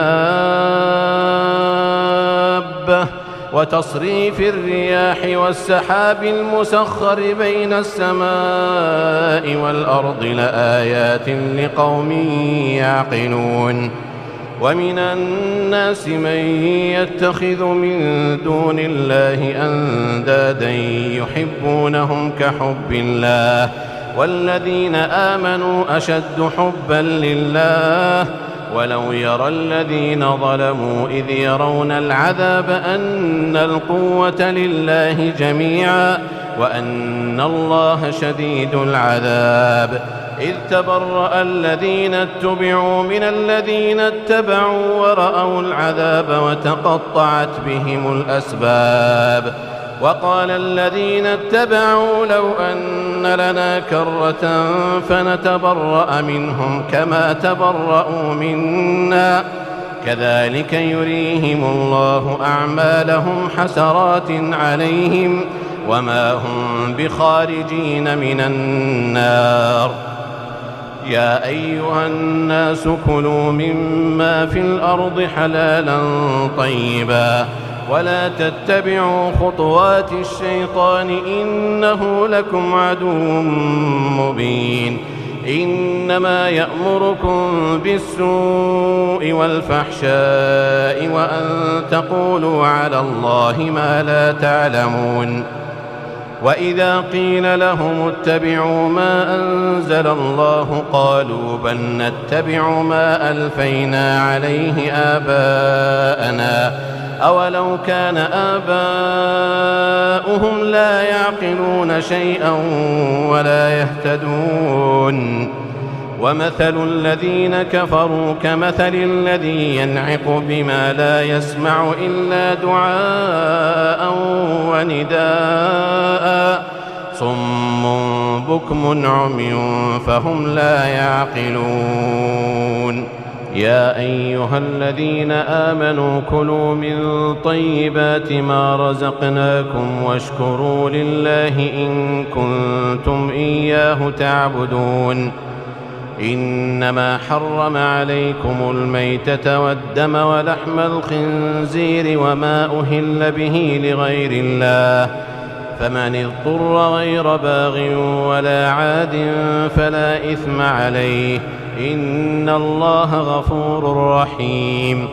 وتصريف الرياح والسحاب المسخر بين السماء والأرض لآيات لقوم يعقلون ومن الناس من يتخذ من دون الله أندادا يحبونهم كحب الله والذين آمنوا أشد حبا لله ولو يرى الذين ظلموا إذ يرون العذاب أن القوة لله جميعا وأن الله شديد العذاب إذ تبرأ الذين اتبعوا من الذين اتبعوا ورأوا العذاب وتقطعت بهم الأسباب وقال الذين اتبعوا لو أن لنا كرة فنتبرأ منهم كما تبرأوا منا كذلك يريهم الله أعمالهم حسرات عليهم وما هم بخارجين من النار يا أيها الناس كلوا مما في الأرض حلالا طيبا ولا تتبعوا خطوات الشيطان إنه لكم عدو مبين إنما يأمركم بالسوء والفحشاء وأن تقولوا على الله ما لا تعلمون وإذا قيل لهم اتبعوا ما أنزل الله قالوا بل نتبع ما ألفينا عليه آباءنا أولو كان آباؤهم لا يعقلون شيئا ولا يهتدون ومثل الذين كفروا كمثل الذي ينعق بما لا يسمع إلا دعاء ونداء صم بكم عمي فهم لا يعقلون يا أيها الذين آمنوا كلوا من طيبات ما رزقناكم واشكروا لله إن كنتم إياه تعبدون إنما حرم عليكم الميتة والدم ولحم الخنزير وما أهل به لغير الله فمن اضطر غير باغ ولا عاد فلا إثم عليه إن الله غفور رحيم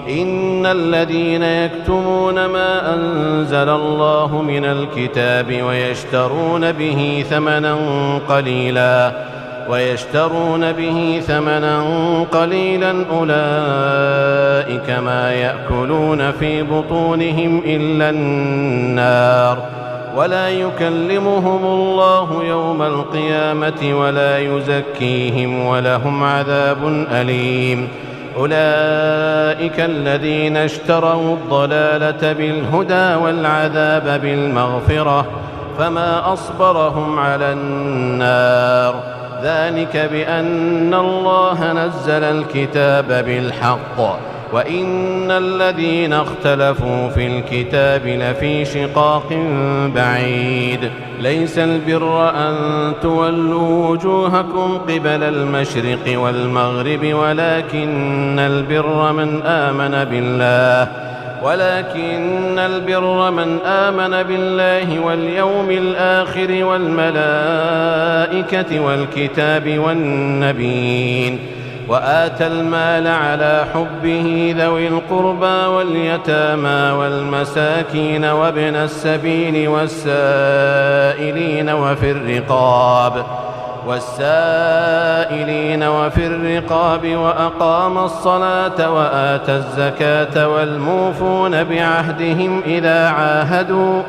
إن الذين يكتمون ما أنزل الله من الكتاب ويشترون به ثمنا قليلا أولئك ما يأكلون في بطونهم إلا النار ولا يكلمهم الله يوم القيامة ولا يزكيهم ولهم عذاب أليم أولئك الذين اشتروا الضلالة بالهدى والعذاب بالمغفرة فما أصبرهم على النار ذلك بأن الله نزل الكتاب بالحق وإن الذين اختلفوا في الكتاب لفي شقاق بعيد ليس البر أن تولوا وجوهكم قبل المشرق والمغرب ولكن البر من آمن بالله واليوم الآخر والملائكة والكتاب والنبيين وآتى المال على حبه ذوي القربى واليتامى والمساكين وابن السبيل والسائلين وفي الرقاب وأقام الصلاة وآتى الزكاة والموفون بعهدهم إذا عاهدوا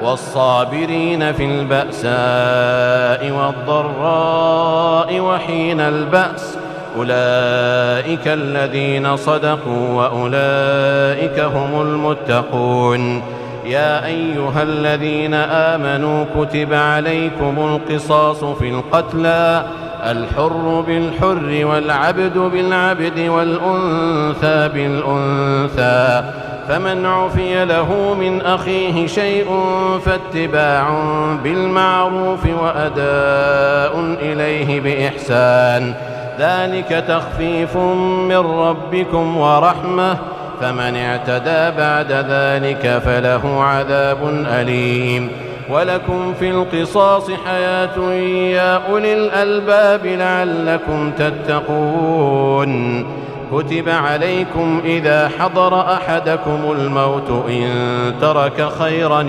والصابرين في البأساء والضراء وحين البأس أولئك الذين صدقوا وأولئك هم المتقون يا أيها الذين آمنوا كتب عليكم القصاص في القتلى الحر بالحر والعبد بالعبد والأنثى بالأنثى فمن عفي له من أخيه شيء فاتباع بالمعروف وأداء إليه بإحسان ذلك تخفيف من ربكم ورحمة فمن اعتدى بعد ذلك فله عذاب أليم ولكم في القصاص حياة يا أولي الألباب لعلكم تتقون كتب عليكم إذا حضر أحدكم الموت إن ترك خيرا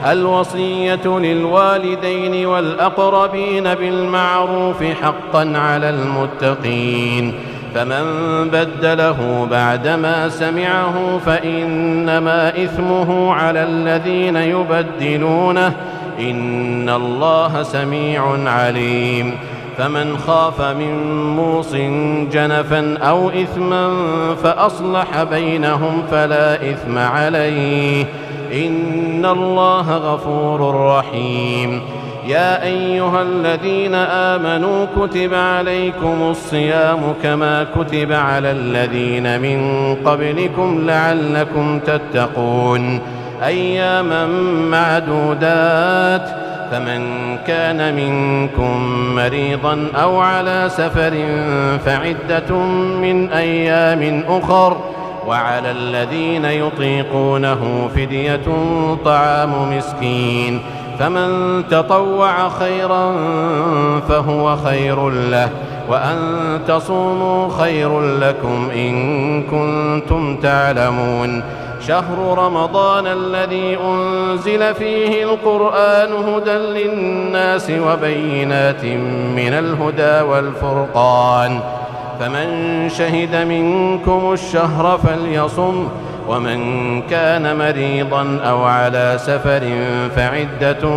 الوصية للوالدين والأقربين بالمعروف حقا على المتقين فمن بدله بعدما سمعه فإنما إثمه على الذين يبدلونه إن الله سميع عليم فمن خاف من موص جنفا أو إثما فأصلح بينهم فلا إثم عليه إن الله غفور رحيم يا أيها الذين آمنوا كتب عليكم الصيام كما كتب على الذين من قبلكم لعلكم تتقون أياما معدودات فمن كان منكم مريضا أو على سفر فعدة من أيام أخر وعلى الذين يطيقونه فدية طعام مسكين فمن تطوع خيرا فهو خير له وأن تصوموا خير لكم إن كنتم تعلمون شهر رمضان الذي أنزل فيه القرآن هدى للناس وبينات من الهدى والفرقان فمن شهد منكم الشهر فليصم ومن كان مريضا أو على سفر فعدة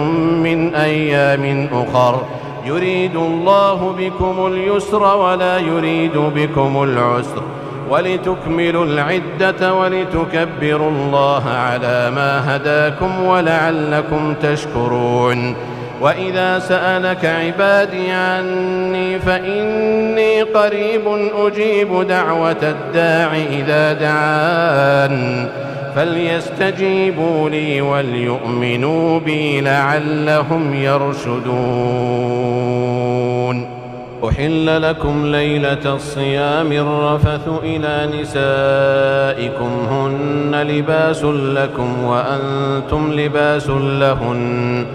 من أيام أخر يريد الله بكم اليسر ولا يريد بكم العسر ولتكملوا العدة ولتكبروا الله على ما هداكم ولعلكم تشكرون وإذا سألك عبادي عني فإني قريب أجيب دعوة الداع إذا دعان فليستجيبوا لي وليؤمنوا بي لعلهم يرشدون. أحل لكم ليلة الصيام الرفث إلى نسائكم هن لباس لكم وأنتم لباس لهن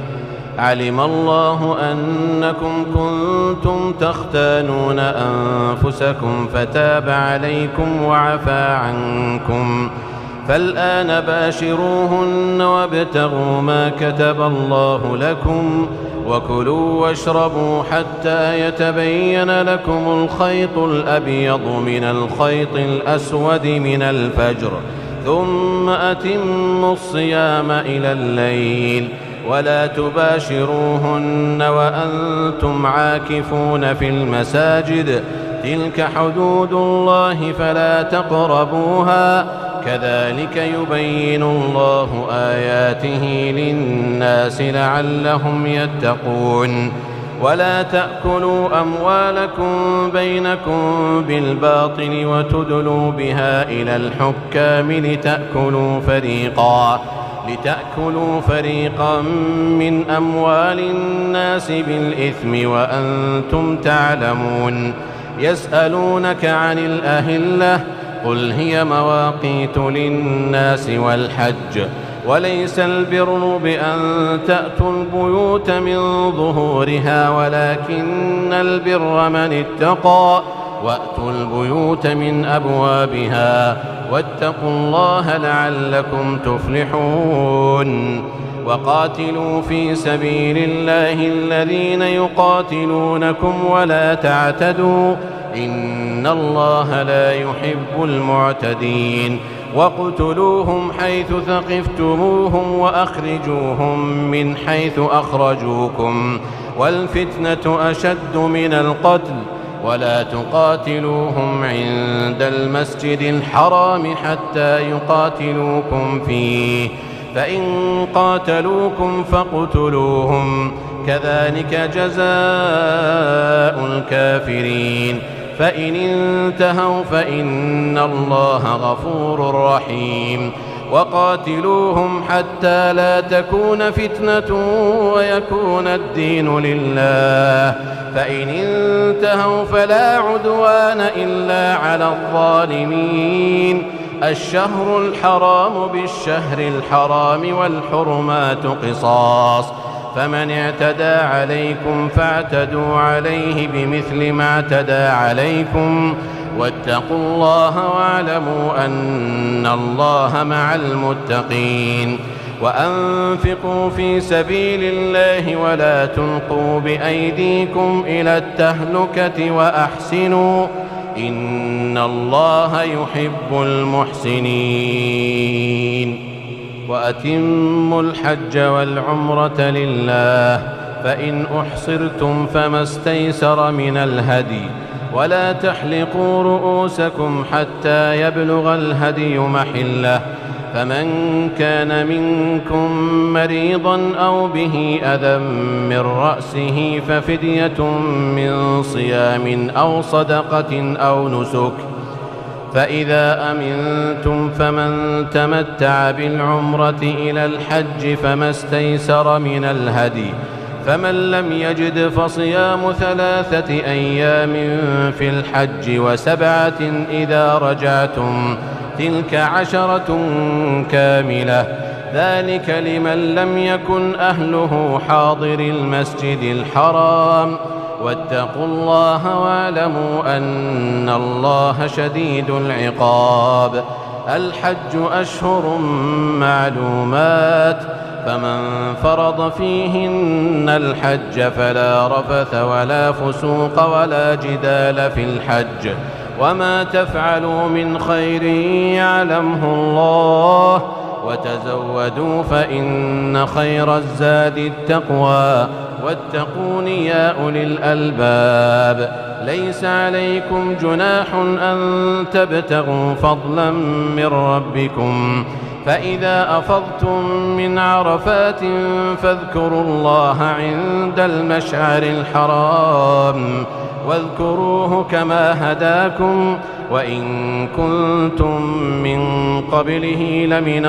علم الله أنكم كنتم تختانون أنفسكم فتاب عليكم وعفى عنكم فالآن باشروهن وابتغوا ما كتب الله لكم وكلوا واشربوا حتى يتبين لكم الخيط الأبيض من الخيط الأسود من الفجر ثم أتموا الصيام إلى الليل ولا تباشروهن وأنتم عاكفون في المساجد تلك حدود الله فلا تقربوها كذلك يبين الله آياته للناس لعلهم يتقون. ولا تأكلوا أموالكم بينكم بالباطل وتدلوا بها إلى الحكام لتأكلوا فريقا من أموال الناس بالإثم وأنتم تعلمون. يسألونك عن الأهلة قل هي مواقيت للناس والحج وليس البر بأن تأتوا البيوت من ظهورها ولكن البر من اتقى وأتوا البيوت من أبوابها واتقوا الله لعلكم تفلحون. وقاتلوا في سبيل الله الذين يقاتلونكم ولا تعتدوا إن الله لا يحب المعتدين. واقتلوهم حيث ثقفتموهم وأخرجوهم من حيث أخرجوكم والفتنة أشد من القتل ولا تقاتلوهم عند المسجد الحرام حتى يقاتلوكم فيه فإن قاتلوكم فاقتلوهم كذلك جزاء الكافرين. فإن انتهوا فإن الله غفور رحيم. وقاتلوهم حتى لا تكون فتنة ويكون الدين لله فإن انتهوا فلا عدوان إلا على الظالمين. الشهر الحرام بالشهر الحرام والحرمات قصاص فمن اعتدى عليكم فاعتدوا عليه بمثل ما اعتدى عليكم واتقوا الله واعلموا أن الله مع المتقين. وأنفقوا في سبيل الله ولا تلقوا بأيديكم إلى التهلكة وأحسنوا إن الله يحب المحسنين. وأتموا الحج والعمرة لله فإن أحصرتم فما استيسر من الهدي ولا تحلقوا رؤوسكم حتى يبلغ الهدي محله فمن كان منكم مريضا أو به أذى من رأسه ففدية من صيام أو صدقة أو نسك فإذا أمنتم فمن تمتع بالعمرة إلى الحج فما استيسر من الهدي فمن لم يجد فصيام 3 أيام في الحج و7 إذا رجعتم تلك 10 كاملة ذلك لمن لم يكن أهله حاضر المسجد الحرام واتقوا الله واعلموا أن الله شديد العقاب. الحج أشهر معلومات فمن فرض فيهن الحج فلا رفث ولا فسوق ولا جدال في الحج وما تفعلوا من خير يعلمه الله وتزودوا فإن خير الزاد التقوى واتقون يا أولي الألباب. ليس عليكم جناح أن تبتغوا فضلا من ربكم فإذا أفضتم من عرفات فاذكروا الله عند المشعر الحرام واذكروه كما هداكم وإن كنتم من قبله لمن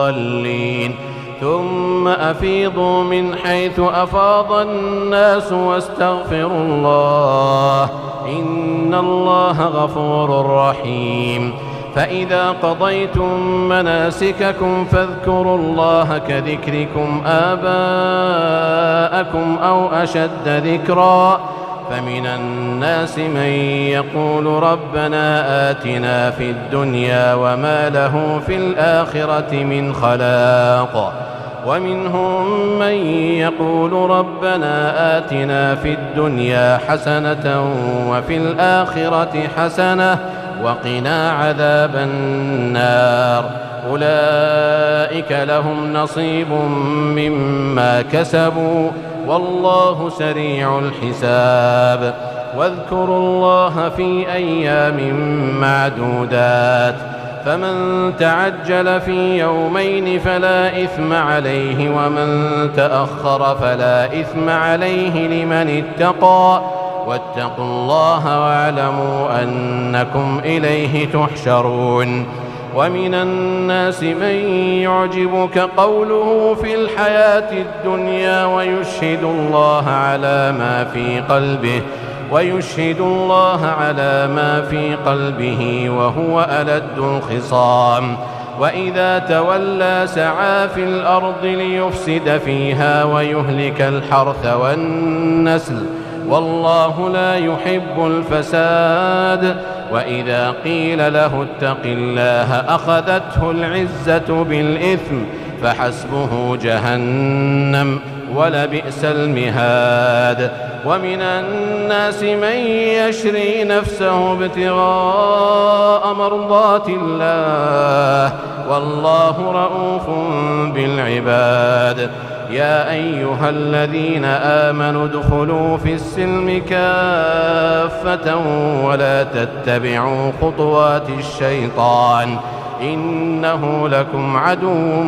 الضالين ثم أفيضوا من حيث أفاض الناس واستغفروا الله إن الله غفور رحيم فإذا قضيتم مناسككم فاذكروا الله كذكركم آباءكم أو أشد ذكرا فمن الناس من يقول ربنا آتنا في الدنيا وما له في الآخرة من خلاق ومنهم من يقول ربنا آتنا في الدنيا حسنة وفي الآخرة حسنة وقنا عذاب النار أولئك لهم نصيب مما كسبوا والله سريع الحساب واذكروا الله في أيام معدودات فمن تعجل في يومين فلا إثم عليه ومن تأخر فلا إثم عليه لمن اتقى واتقوا الله واعلموا أنكم إليه تحشرون ومن الناس من يعجبك قوله في الحياة الدنيا ويشهد الله على ما في قلبه وهو ألد الخصام وإذا تولى سعى في الأرض ليفسد فيها ويهلك الحرث والنسل والله لا يحب الفساد وإذا قيل له اتق الله أخذته العزة بالإثم فحسبه جهنم ولبئس المهاد ومن الناس من يشري نفسه ابتغاء مرضات الله والله رؤوف بالعباد يا أيها الذين آمنوا ادخلوا في السلم كافة ولا تتبعوا خطوات الشيطان إنه لكم عدو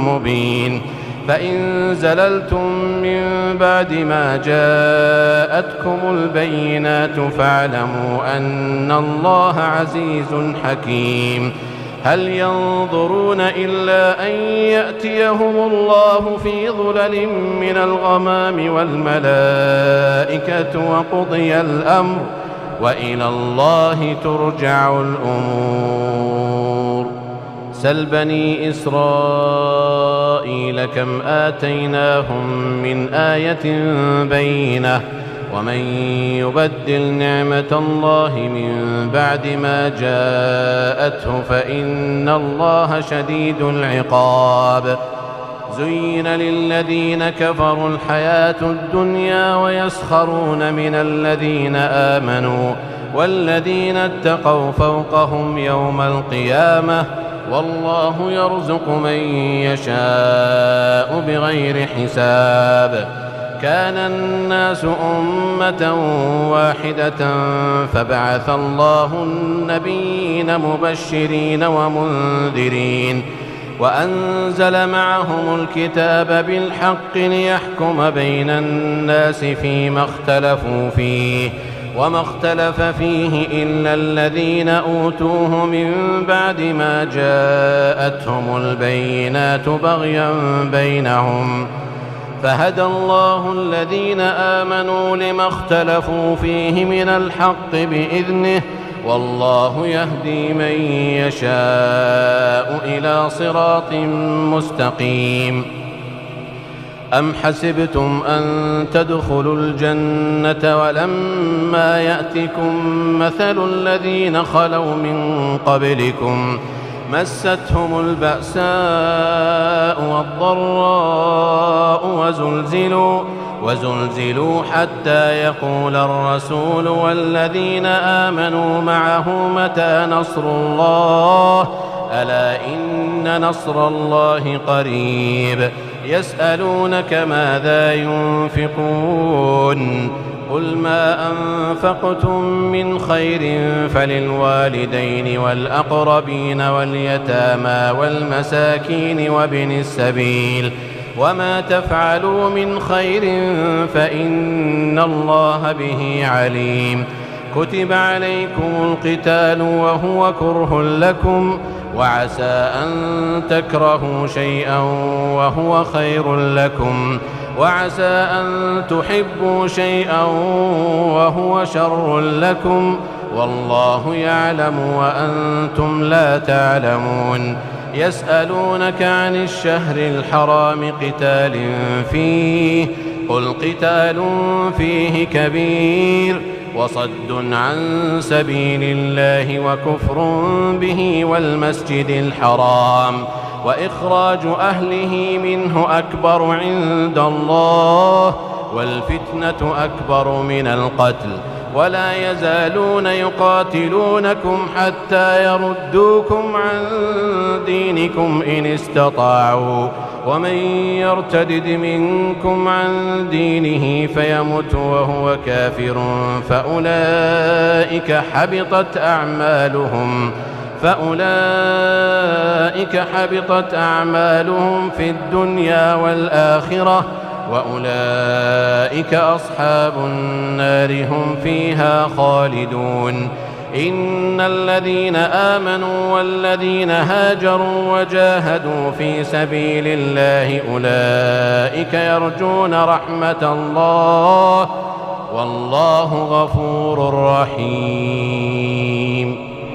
مبين فإن زللتم من بعد ما جاءتكم البينات فاعلموا أن الله عزيز حكيم هل ينظرون إلا أن يأتيهم الله في ظلل من الغمام والملائكة وقضي الأمر وإلى الله ترجع الأمور سل بني إسرائيل كم آتيناهم من آية بينة ومن يبدل نعمة الله من بعد ما جاءته فإن الله شديد العقاب زين للذين كفروا الحياة الدنيا ويسخرون من الذين آمنوا والذين اتقوا فوقهم يوم القيامة والله يرزق من يشاء بغير حساب كان الناس أمة واحدة فبعث الله النبيين مبشرين ومنذرين وأنزل معهم الكتاب بالحق ليحكم بين الناس فيما اختلفوا فيه وما اختلف فيه إلا الذين أوتوه من بعد ما جاءتهم البينات بغيا بينهم فهدى الله الذين آمنوا لما اختلفوا فيه من الحق بإذنه والله يهدي من يشاء إلى صراط مستقيم أم حسبتم أن تدخلوا الجنة ولما يأتكم مثل الذين خلوا من قبلكم مستهم البأساء والضراء وزلزلوا حتى يقول الرسول والذين آمنوا معه متى نصر الله ألا إن نصر الله قريب يسألونك ماذا ينفقون قل ما أنفقتم من خير فللوالدين والأقربين واليتامى والمساكين وابن السبيل وما تفعلوا من خير فإن الله به عليم كتب عليكم القتال وهو كره لكم وعسى أن تكرهوا شيئا وهو خير لكم وعسى أن تحبوا شيئا وهو شر لكم والله يعلم وأنتم لا تعلمون يسألونك عن الشهر الحرام قتال فيه قل قتال فيه كبير وصد عن سبيل الله وكفر به والمسجد الحرام وإخراج أهله منه أكبر عند الله والفتنة أكبر من القتل ولا يزالون يقاتلونكم حتى يردوكم عن دينكم إن استطاعوا ومن يرتدد منكم عن دينه فيمت وهو كافر فأولئك حبطت أعمالهم في الدنيا والآخرة وأولئك أصحاب النار هم فيها خالدون إن الذين آمنوا والذين هاجروا وجاهدوا في سبيل الله أولئك يرجون رحمة الله والله غفور رحيم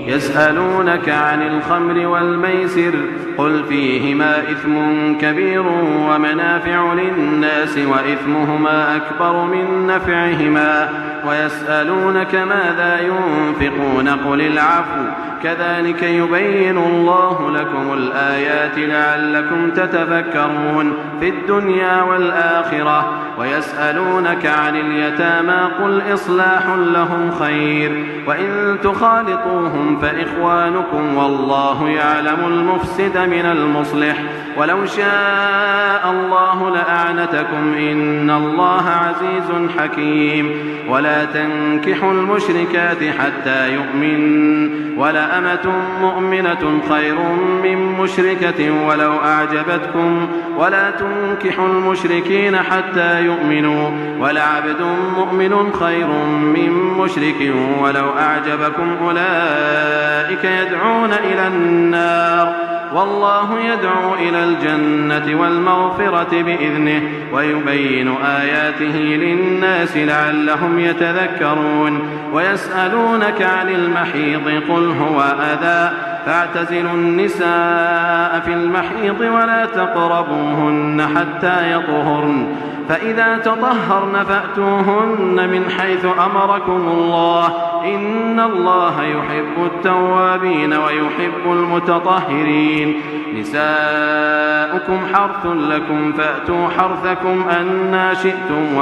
يسألونك عن الخمر والميسر قل فيهما إثم كبير ومنافع للناس وإثمهما أكبر من نفعهما ويسألونك ماذا ينفقون قل العفو كذلك يبين الله لكم الآيات لعلكم تتفكرون في الدنيا والآخرة ويسألونك عن اليتامى قل إصلاح لهم خير وإن تخالطوهم فإخوانكم والله يعلم المفسد من المصلح ولو شاء الله لأعنتكم إن الله عزيز حكيم ولا تنكحوا المشركات حتى يؤمن ولأمة مؤمنة خير من مشركة ولو أعجبتكم ولا تنكحوا المشركين حتى يؤمنوا ولعبد مؤمن خير من مشرك ولو أعجبكم أولئك يدعون إلى النار والله يدعو إلى الجنة والمغفرة بإذنه ويبين آياته للناس لعلهم يتذكرون ويسألونك عن المحيض قل هو أذى فاعتزلوا النساء في المحيض ولا تقربوهن حتى يطهرن فإذا تطهرن فأتوهن من حيث أمركم الله إن الله يحب التوابين ويحب المتطهرين نساؤكم حرث لكم فأتوا حرثكم أنى شئتم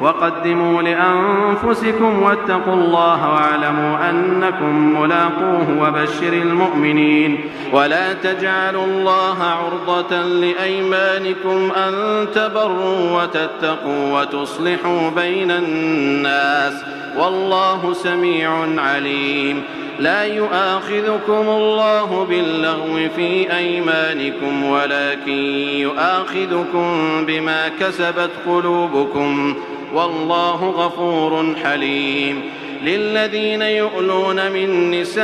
وقدموا لأنفسكم واتقوا الله واعلموا أنكم ملاقوه وبشر المؤمنين ولا تجعلوا الله عرضة لأيمانكم أن تبروا وتتقوا وتصلحوا بين الناس والله سميع عليم لا يؤاخذكم الله باللغو في أيمانكم ولكن يؤاخذكم بما كسبت قلوبكم والله غفور حليم للذين يؤلون من نسائهم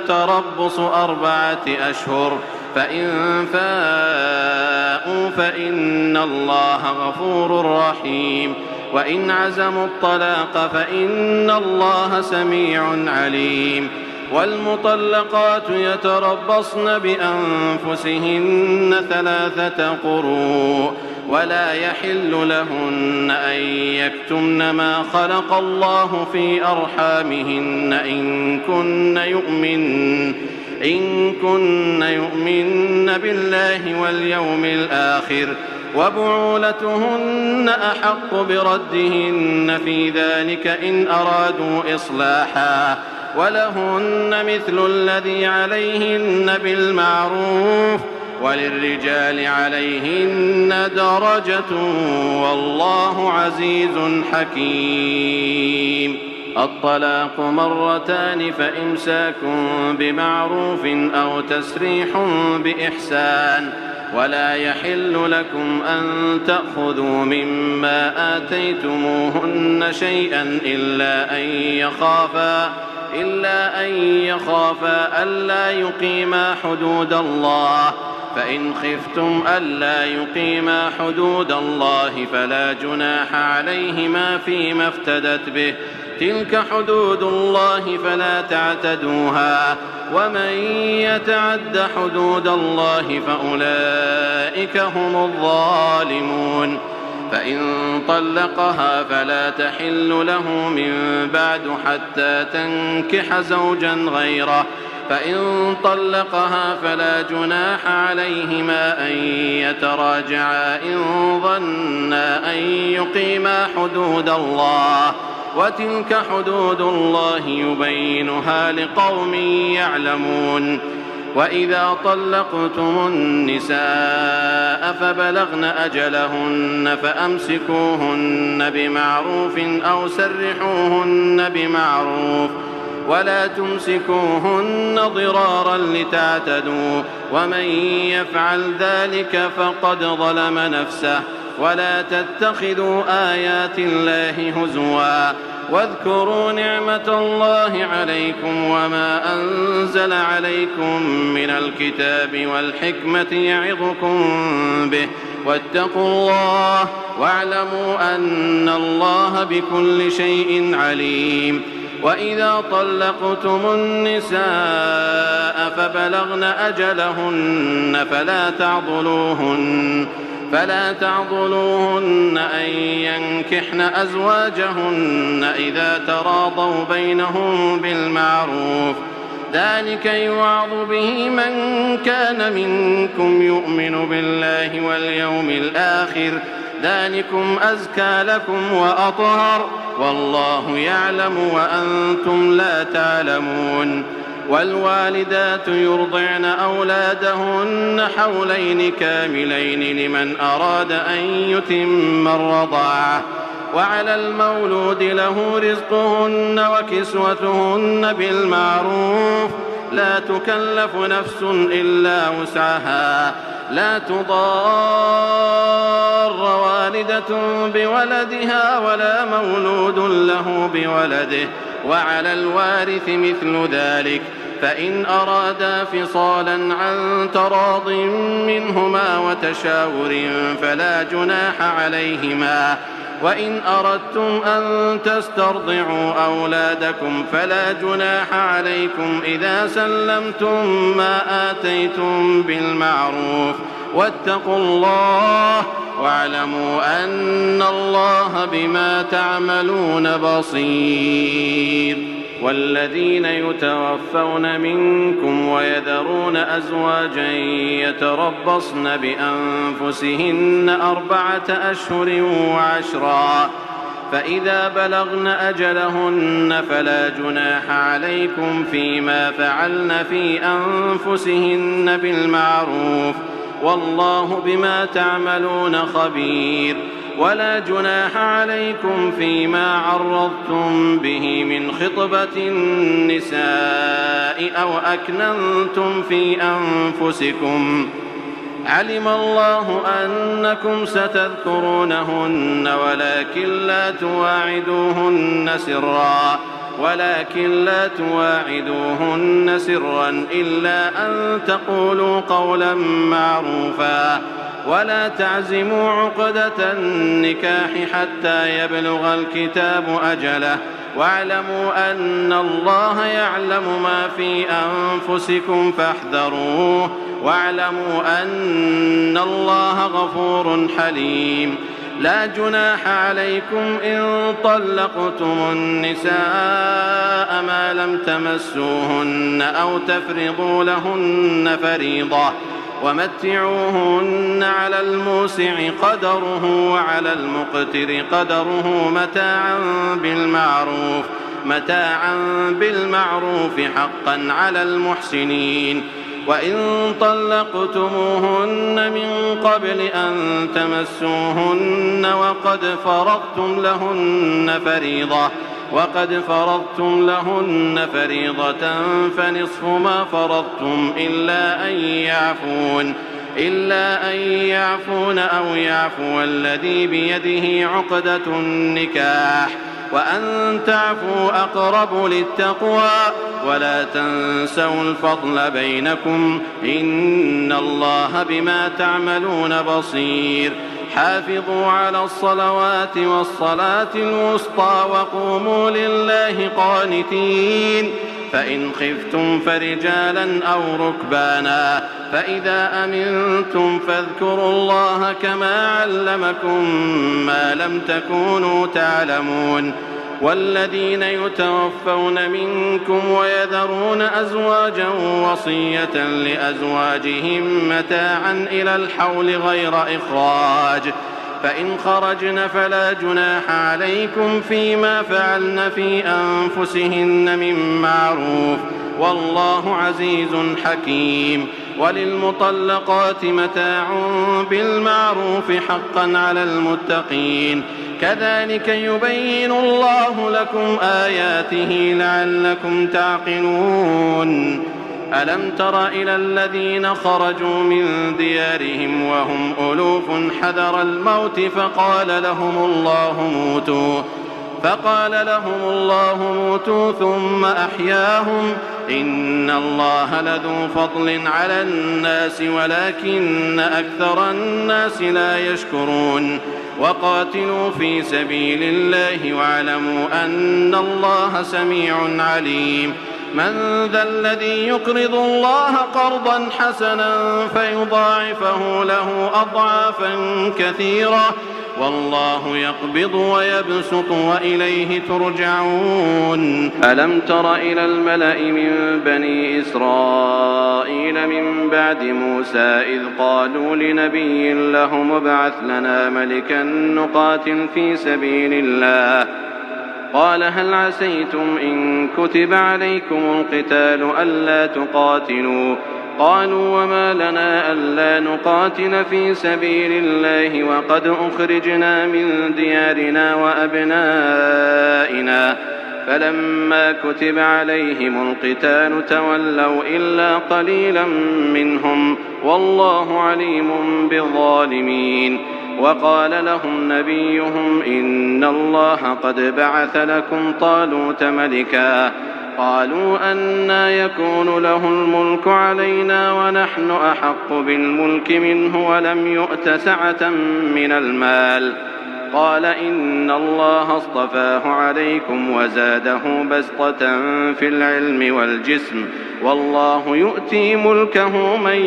تربص 4 أشهر فإن فاءوا فإن الله غفور رحيم وإن عزموا الطلاق فإن الله سميع عليم والمطلقات يتربصن بأنفسهن 3 قروء ولا يحل لهن أن يكتمن ما خلق الله في أرحامهن إن كن يؤمن بالله واليوم الآخر وبعولتهن أحق بردهن في ذلك إن أرادوا إصلاحا ولهن مثل الذي عليهن بالمعروف وللرجال عليهن درجة والله عزيز حكيم. الطلاق مرتان فإمساك بمعروف أو تسريح بإحسان ولا يحل لكم أن تأخذوا مما آتيتموهن شيئا إلا أن يخافا ألا يقيما حدود الله، فإن خفتم ألا يقيما حدود الله فلا جناح عليهما فيما افتدت به، تلك حدود الله فلا تعتدوها، ومن يتعد حدود الله فأولئك هم الظالمون. فإن طلقها فلا تحل له من بعد حتى تنكح زوجا غيره، فإن طلقها فلا جناح عليهما أن يتراجعا إن ظنا أن يقيما حدود الله، وتلك حدود الله يبينها لقوم يعلمون. وإذا طلقتم النساء فبلغن أجلهن فأمسكوهن بمعروف أو سرحوهن بمعروف، ولا تمسكوهن ضرارا لتعتدوا، ومن يفعل ذلك فقد ظلم نفسه. ولا تتخذوا آيات الله هزوا، واذكروا نعمة الله عليكم وما أنزل عليكم من الكتاب والحكمة يعظكم به، واتقوا الله واعلموا أن الله بكل شيء عليم. وإذا طلقتم النساء فبلغن أجلهن فلا تعضلوهن أن ينكحن أزواجهن إذا تراضوا بينهم بالمعروف، ذلك يوعظ به من كان منكم يؤمن بالله واليوم الآخر، ذلكم أزكى لكم وأطهر، والله يعلم وأنتم لا تعلمون. والوالدات يرضعن أولادهن حولين كاملين لمن أراد أن يتم الرضاعة، وعلى المولود له رزقهن وكسوتهن بالمعروف، لا تكلف نفس إلا وسعها، لا تضار والدة بولدها ولا مولود له بولده، وعلى الوارث مثل ذلك، فإن أرادا فصالا عن تراض منهما وتشاور فلا جناح عليهما. وإن أردتم أن تسترضعوا أولادكم فلا جناح عليكم إذا سلمتم ما آتيتم بالمعروف، واتقوا الله واعلموا أن الله بما تعملون بصير. والذين يتوفون منكم ويذرون أزواجا يتربصن بأنفسهن 4 أشهر و10، فإذا بلغن أجلهن فلا جناح عليكم فيما فعلن في أنفسهن بالمعروف، والله بما تعملون خبير. ولا جناح عليكم فيما عرضتم به من خطبة النساء أو أكننتم في أنفسكم، علم الله أنكم ستذكرونهن ولكن لا تواعدوهن سرا إلا أن تقولوا قولا معروفا، ولا تعزموا عقدة النكاح حتى يبلغ الكتاب أجله، واعلموا أن الله يعلم ما في أنفسكم فاحذروه، واعلموا أن الله غفور حليم. لا جناح عليكم إن طلقتم النساء ما لم تمسوهن أو تفرضوا لهن فريضة، ومتعوهن على الموسع قدره وعلى المقتر قدره متاعا بالمعروف، متاعا بالمعروف حقا على المحسنين. وإن طلقتموهن من قبل أن تمسوهن وقد فرضتم لهن فريضة فنصف ما فرضتم إلا أن يعفون أو يعفو الذي بيده عقدة النكاح، وأن تعفوا أقرب للتقوى، ولا تنسوا الفضل بينكم، إن الله بما تعملون بصير. حافظوا على الصلوات والصلاة الوسطى وقوموا لله قانتين. فإن خفتم فرجالا أو ركبانا فإذا أمنتم فاذكروا الله كما علمكم ما لم تكونوا تعلمون. والذين يتوفون منكم ويذرون أزواجا وصية لأزواجهم متاعا إلى الحول غير إخراج، فإن خرجن فلا جناح عليكم فيما فعلن في أنفسهن من معروف، والله عزيز حكيم. وللمطلقات متاع بالمعروف حقا على المتقين، كذلك يبين الله لكم آياته لعلكم تعقلون. ألم تر إلى الذين خرجوا من ديارهم وهم ألوف حذر الموت فقال لهم الله موتوا ثم أحياهم، إن الله لذو فضل على الناس ولكن أكثر الناس لا يشكرون. وقاتلوا في سبيل الله واعلموا أن الله سميع عليم. من ذا الذي يقرض الله قرضا حسنا فيضاعفه له أضعافا كثيرة، والله يقبض ويبسط وإليه ترجعون. ألم تر إلى الملأ من بني إسرائيل من بعد موسى إذ قالوا لنبي لهم ابعث لنا ملكا نقاتل في سبيل الله، قال هل عسيتم إن كتب عليكم القتال ألا تقاتلوا؟ قالوا وما لنا ألا نقاتل في سبيل الله وقد أخرجنا من ديارنا وأبنائنا، فلما كتب عليهم القتال تولوا إلا قليلا منهم، والله عليم بالظالمين. وقال لهم نبيهم إن الله قد بعث لكم طالوت ملكا، قالوا أنى يكون له الملك علينا ونحن أحق بالملك منه ولم يؤت سعة من المال، قال إن الله اصطفاه عليكم وزاده بسطة في العلم والجسم، والله يؤتي ملكه من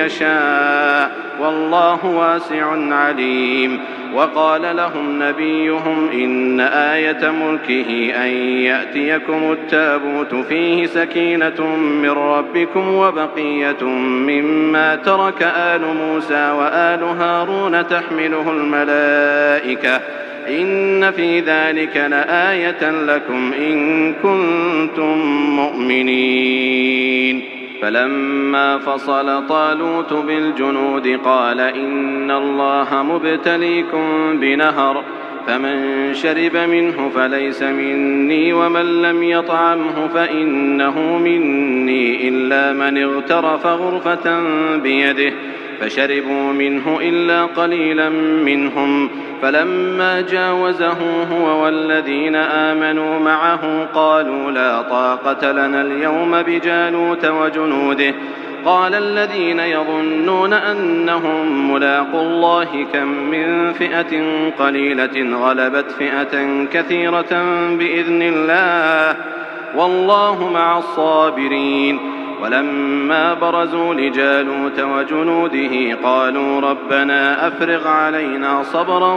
يشاء، والله واسع عليم. وقال لهم نبيهم إن آية ملكه أن يأتيكم التابوت فيه سكينة من ربكم وبقية مما ترك آل موسى وآل هارون تحمله الملائكة، إن في ذلك لآية لكم إن كنتم مؤمنين. فلما فصل طالوت بالجنود قال إن الله مبتليكم بنهر، فمن شرب منه فليس مني ومن لم يطعمه فإنه مني إلا من اغترف غرفة بيده، فشربوا منه إلا قليلا منهم. فلما جاوزه هو والذين آمنوا معه قالوا لا طاقة لنا اليوم بجالوت وجنوده، قال الذين يظنون أنهم ملاقو الله كم من فئة قليلة غلبت فئة كثيرة بإذن الله، والله مع الصابرين. ولما برزوا لجالوت وجنوده قالوا ربنا أفرغ علينا صبرا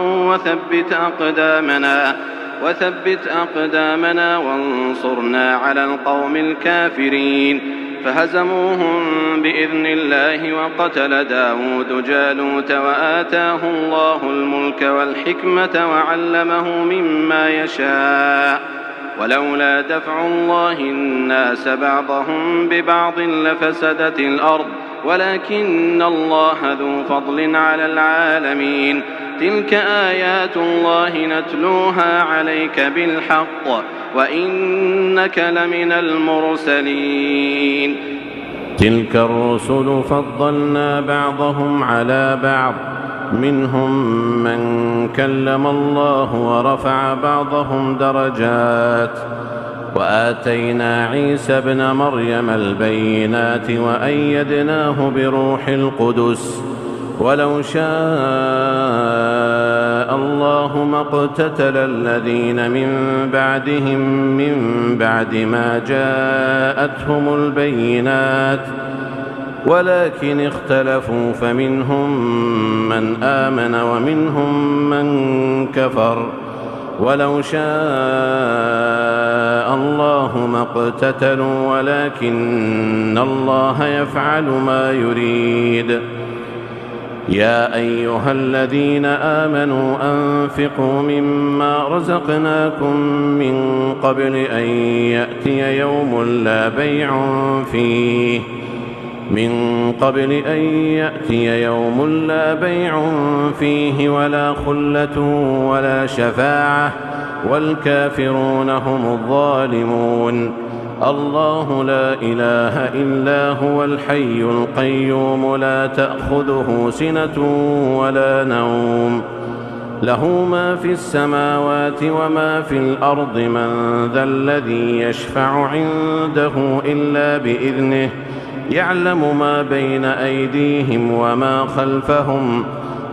وثبت أقدامنا وانصرنا على القوم الكافرين، فهزموهم بإذن الله. وقتل داود جالوت وآتاه الله الملك والحكمة وعلمه مما يشاء، ولولا دفع الله الناس بعضهم ببعض لفسدت الأرض ولكن الله ذو فضل على العالمين. تلك آيات الله نتلوها عليك بالحق وإنك لمن المرسلين. تلك الرسل فضلنا بعضهم على بعض منهم من كلم الله ورفع بعضهم درجات وآتينا عيسى ابن مريم البينات وأيدناه بروح القدس ولو شاء الله ما اقتتل الذين من بعدهم من بعد ما جاءتهم البينات ولكن اختلفوا فمنهم من آمن ومنهم من كفر ولو شاء الله ما اقتتلوا ولكن الله يفعل ما يريد. يا أيها الذين آمنوا أنفقوا مما رزقناكم من قبل أن يأتي يوم لا بيع فيه ولا خلة ولا شفاعة والكافرون هم الظالمون. الله لا إله إلا هو الحي القيوم لا تأخذه سنة ولا نوم له ما في السماوات وما في الأرض من ذا الذي يشفع عنده إلا بإذنه يعلم ما بين أيديهم وما خلفهم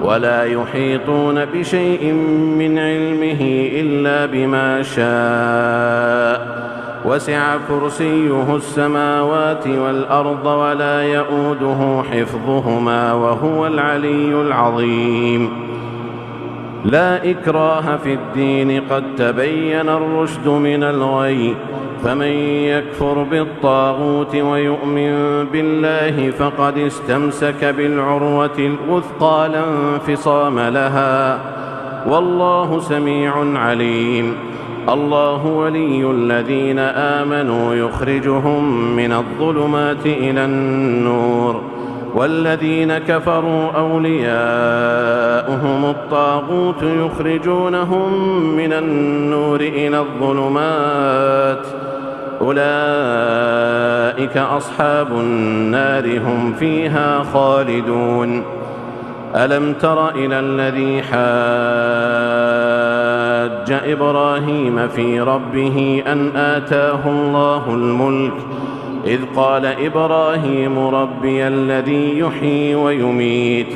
ولا يحيطون بشيء من علمه إلا بما شاء وسع كرسيه السماوات والأرض ولا يؤوده حفظهما وهو العلي العظيم. لا إكراه في الدين قد تبين الرشد من الغي فمن يكفر بالطاغوت ويؤمن بالله فقد استمسك بالعروة الوثقى لا انفصام لها والله سميع عليم. الله ولي الذين آمنوا يخرجهم من الظلمات إلى النور والذين كفروا أولياؤهم الطاغوت يخرجونهم من النور إلى الظلمات أولئك أصحاب النار هم فيها خالدون. ألم تر إلى الذي حاج إبراهيم في ربه أن آتاه الله الملك إذ قال إبراهيم ربي الذي يحيي ويميت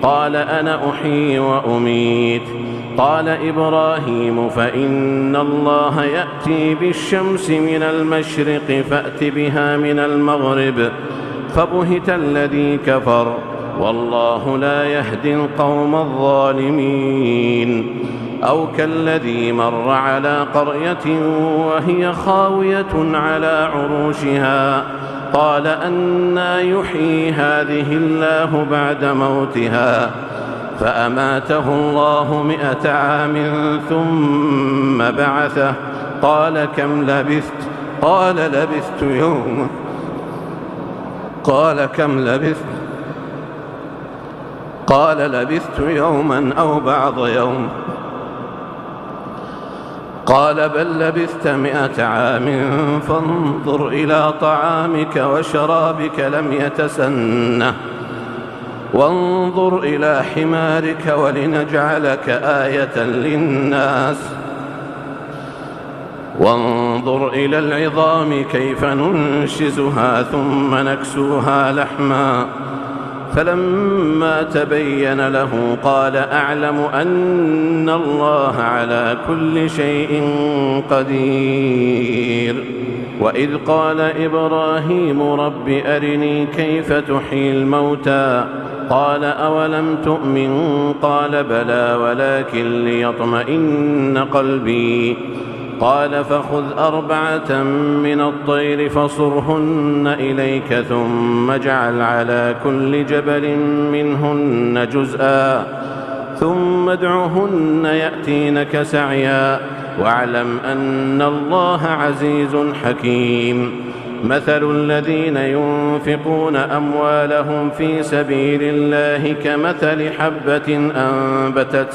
قال أنا أحيي وأميت قال إبراهيم فإن الله يأتي بالشمس من المشرق فأت بها من المغرب فبهت الذي كفر والله لا يهدي القوم الظالمين. أو كالذي مر على قرية وهي خاوية على عروشها قال أنى يحيي هذه الله بعد موتها فأماته الله 100 عام ثم بعثه قال كم لبثت قال لبثت يوما قال كم لبثت قال لبثت يوما أو بعض يوم قال بل لبثت 100 عام فانظر إلى طعامك وشرابك لم يتسنه وانظر إلى حمارك ولنجعلك آية للناس وانظر إلى العظام كيف ننشزها ثم نكسوها لحما فلما تبين له قال أعلم أن الله على كل شيء قدير. وإذ قال إبراهيم رب أرني كيف تحيي الموتى قال أولم تؤمن قال بلى ولكن ليطمئن قلبي قال فخذ 4 من الطير فصرهن إليك ثم اجعل على كل جبل منهن جزءا ثم ادعهن يأتينك سعيا واعلم أن الله عزيز حكيم. مثل الذين ينفقون أموالهم في سبيل الله كمثل حبة أنبتت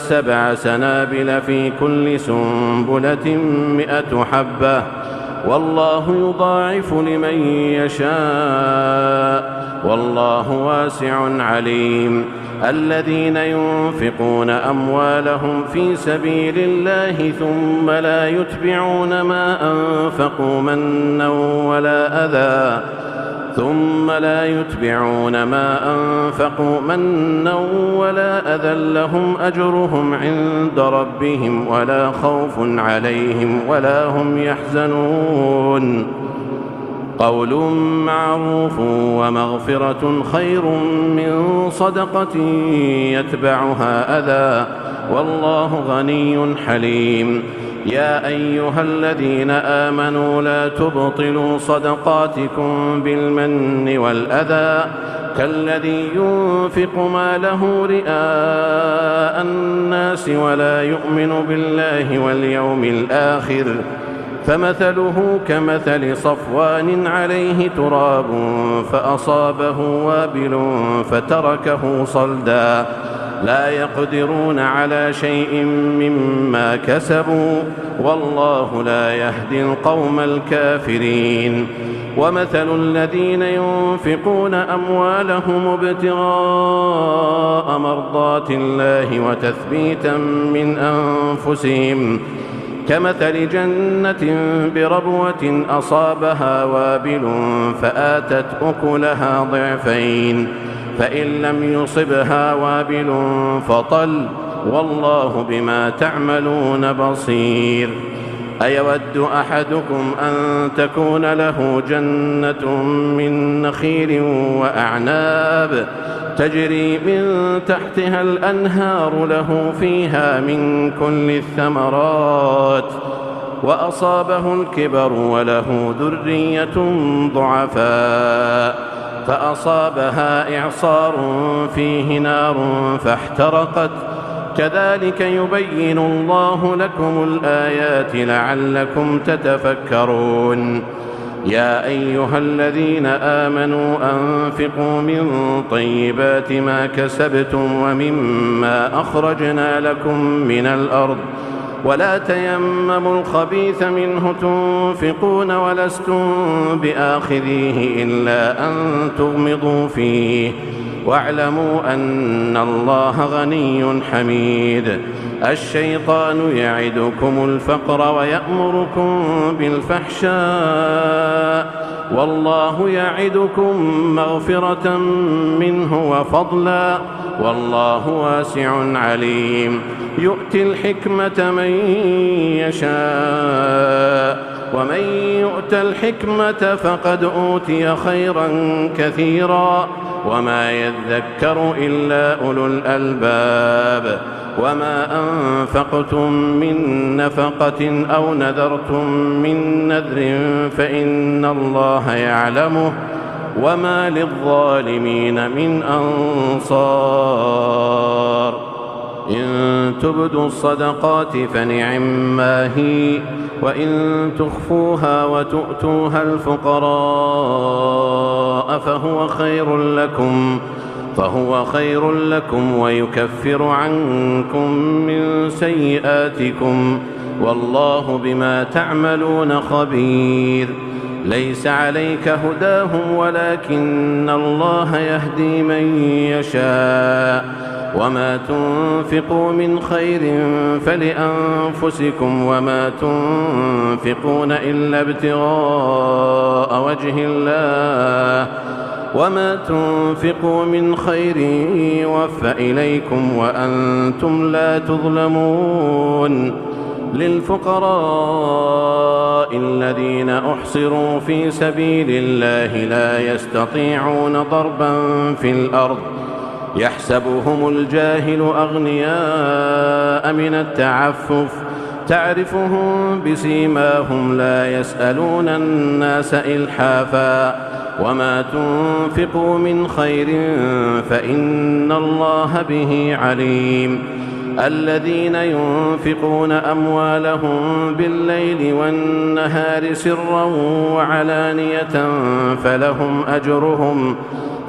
7 سنابل في كل سنبلة 100 حبة والله يضاعف لمن يشاء والله واسع عليم. الذين ينفقون أموالهم في سبيل الله ثم لا يتبعون ما أنفقوا منا ولا أذى لهم أجرهم عند ربهم ولا خوف عليهم ولا هم يحزنون. قول معروف ومغفرة خير من صدقة يتبعها أذى والله غني حليم. يا أيها الذين آمنوا لا تبطلوا صدقاتكم بالمن والأذى كالذي ينفق ماله رئاء الناس ولا يؤمن بالله واليوم الآخر فمثله كمثل صفوان عليه تراب فأصابه وابل فتركه صلدا لا يقدرون على شيء مما كسبوا والله لا يهدي القوم الكافرين. ومثل الذين ينفقون أموالهم ابتغاء مرضات الله وتثبيتا من أنفسهم كمثل جنة بربوة أصابها وابل فآتت أكلها ضعفين فإن لم يصبها وابل فطل والله بما تعملون بصير. أيود أحدكم أن تكون له جنة من نخيل وأعناب تجري من تحتها الأنهار له فيها من كل الثمرات وأصابه الكبر وله ذرية ضعفاء فأصابها إعصار فيه نار فاحترقت كذلك يبين الله لكم الآيات لعلكم تتفكرون. يا أيها الذين آمنوا أنفقوا من طيبات ما كسبتم ومما أخرجنا لكم من الأرض ولا تيمموا الخبيث منه تنفقون ولستم بآخذيه إلا أن تغمضوا فيه واعلموا أن الله غني حميد. الشيطان يعدكم الفقر ويأمركم بالفحشاء والله يعدكم مغفرة منه وفضلا والله واسع عليم. يؤتي الحكمة من يشاء ومن يؤت الحكمة فقد أوتي خيرا كثيرا وما يذكر إلا أولو الألباب. وما أنفقتم من نفقة أو نذرتم من نذر فإن الله يعلمه وما للظالمين من أنصار. إن تبدوا الصدقات فنعما هي وإن تخفوها وتؤتوها الفقراء فهو خير لكم ويكفر عنكم من سيئاتكم والله بما تعملون خبير. ليس عليك هداهم ولكن الله يهدي من يشاء وما تنفقوا من خير فلأنفسكم وما تنفقون إلا ابتغاء وجه الله وما تنفقوا من خير يوفى إليكم وأنتم لا تظلمون. للفقراء الذين أحصروا في سبيل الله لا يستطيعون ضربا في الأرض يحسبهم الجاهل أغنياء من التعفف تعرفهم بسيماهم لا يسألون الناس إلحافا وما تنفقوا من خير فإن الله به عليم الذين ينفقون أموالهم بالليل والنهار سرا وعلانية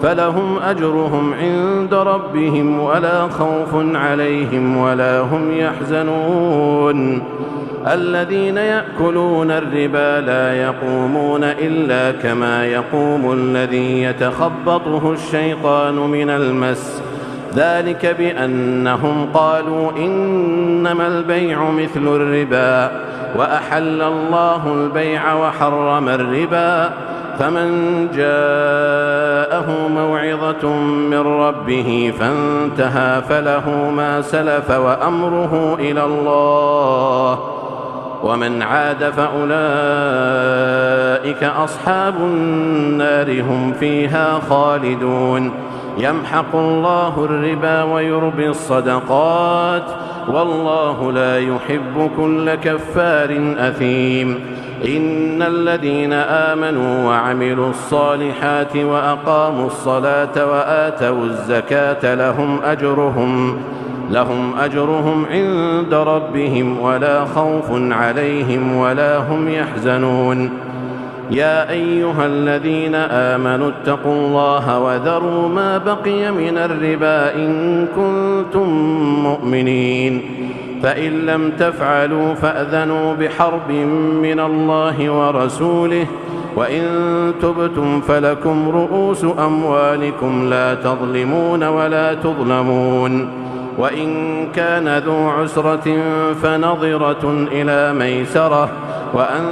فلهم أجرهم عند ربهم ولا خوف عليهم ولا هم يحزنون الذين يأكلون الربا لا يقومون إلا كما يقوم الذي يتخبطه الشيطان من المس ذلك بأنهم قالوا إنما البيع مثل الربا وأحل الله البيع وحرم الربا فمن جاءه موعظة من ربه فانتهى فله ما سلف وأمره إلى الله ومن عاد فأولئك أصحاب النار هم فيها خالدون يمحق الله الربا ويربي الصدقات والله لا يحب كل كفار أثيم إن الذين آمنوا وعملوا الصالحات وأقاموا الصلاة وآتوا الزكاة لهم أجرهم عند ربهم ولا خوف عليهم ولا هم يحزنون يا أيها الذين آمنوا اتقوا الله وذروا ما بقي من الربا إن كنتم مؤمنين فإن لم تفعلوا فأذنوا بحرب من الله ورسوله وإن تبتم فلكم رؤوس أموالكم لا تظلمون ولا تظلمون وإن كان ذو عسرة فنظرة إلى ميسرة وأن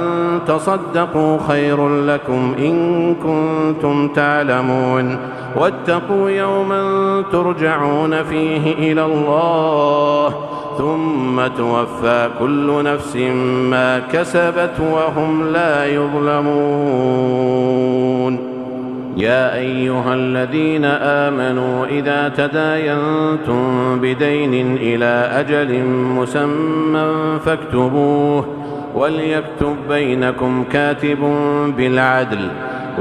تصدقوا خير لكم إن كنتم تعلمون واتقوا يوما ترجعون فيه إلى الله ثم توفى كل نفس ما كسبت وهم لا يظلمون يا أيها الذين آمنوا إذا تداينتم بدين إلى أجل مسمى فاكتبوه وليكتب بينكم كاتب بالعدل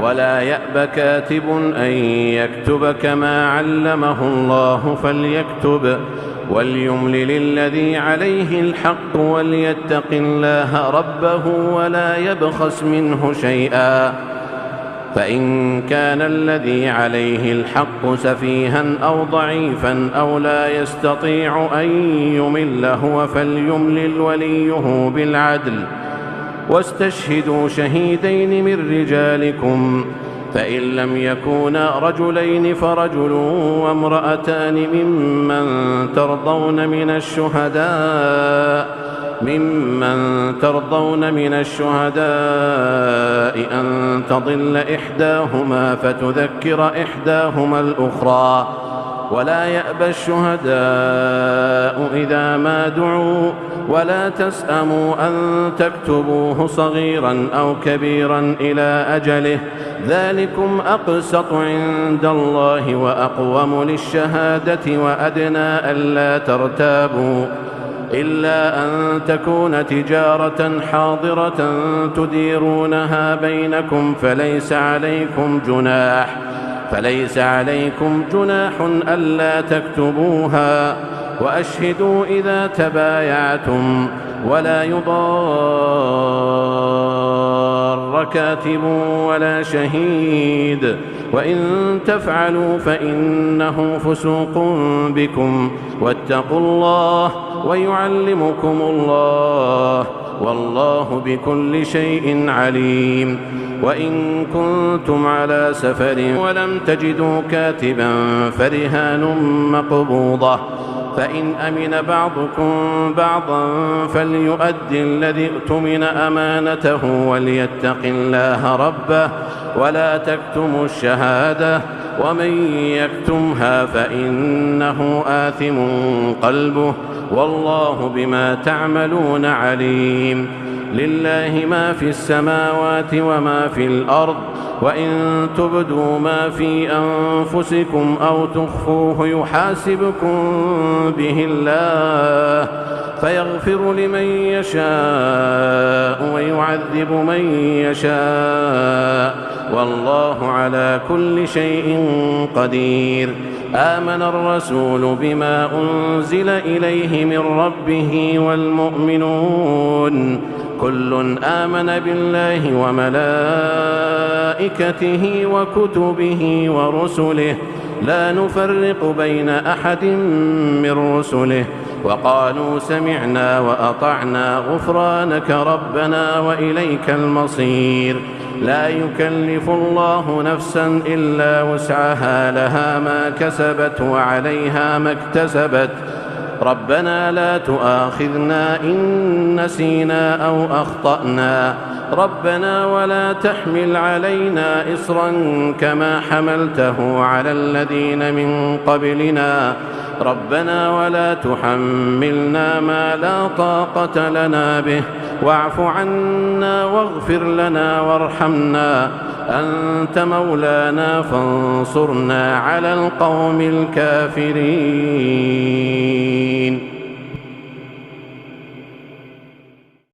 ولا يأب كاتب أن يكتب كما علمه الله فليكتب وليملل الذي عليه الحق وليتق الله ربه ولا يبخس منه شيئا فإن كان الذي عليه الحق سفيها أو ضعيفا أو لا يستطيع أن يمل هو فليملل وليه بالعدل واستشهدوا شهيدين من رجالكم فإن لم يكونا رجلين فرجل وامرأتان ممن ترضون من الشهداء أن تضل إحداهما فتذكر إحداهما الأخرى ولا يأبى الشهداء إذا ما دعوا ولا تسأموا أن تكتبوه صغيرا أو كبيرا إلى أجله ذلكم أقسط عند الله وأقوم للشهادة وأدنى ألا ترتابوا إلا أن تكون تجارة حاضرة تديرونها بينكم فليس عليكم جناح ألا تكتبوها وأشهدوا إذا تبايعتم ولا يضار كاتب ولا شهيد وإن تفعلوا فإنه فسوق بكم واتقوا الله ويعلمكم الله والله بكل شيء عليم وإن كنتم على سفر ولم تجدوا كاتبا فرهان مقبوضة فإن أمن بعضكم بعضا فليؤدي الذي اؤتمن أمانته وليتق الله ربه ولا تكتموا الشهادة ومن يكتمها فإنه آثم قلبه والله بما تعملون عليم لله ما في السماوات وما في الأرض وإن تبدوا ما في أنفسكم أو تخفوه يحاسبكم به الله فيغفر لمن يشاء ويعذب من يشاء والله على كل شيء قدير. آمن الرسول بما أنزل إليه من ربه والمؤمنون كل آمن بالله وملائكته وكتبه ورسله لا نفرق بين أحد من رسله وقالوا سمعنا وأطعنا غفرانك ربنا وإليك المصير. لا يكلف الله نفسا إلا وسعها لها ما كسبت وعليها ما اكتسبت ربنا لا تؤاخذنا إن نسينا أو أخطأنا ربنا ولا تحمل علينا إصرا كما حملته على الذين من قبلنا ربنا ولا تحملنا ما لا طاقة لنا به واعف عنا واغفر لنا وارحمنا أنت مولانا فانصرنا على القوم الكافرين.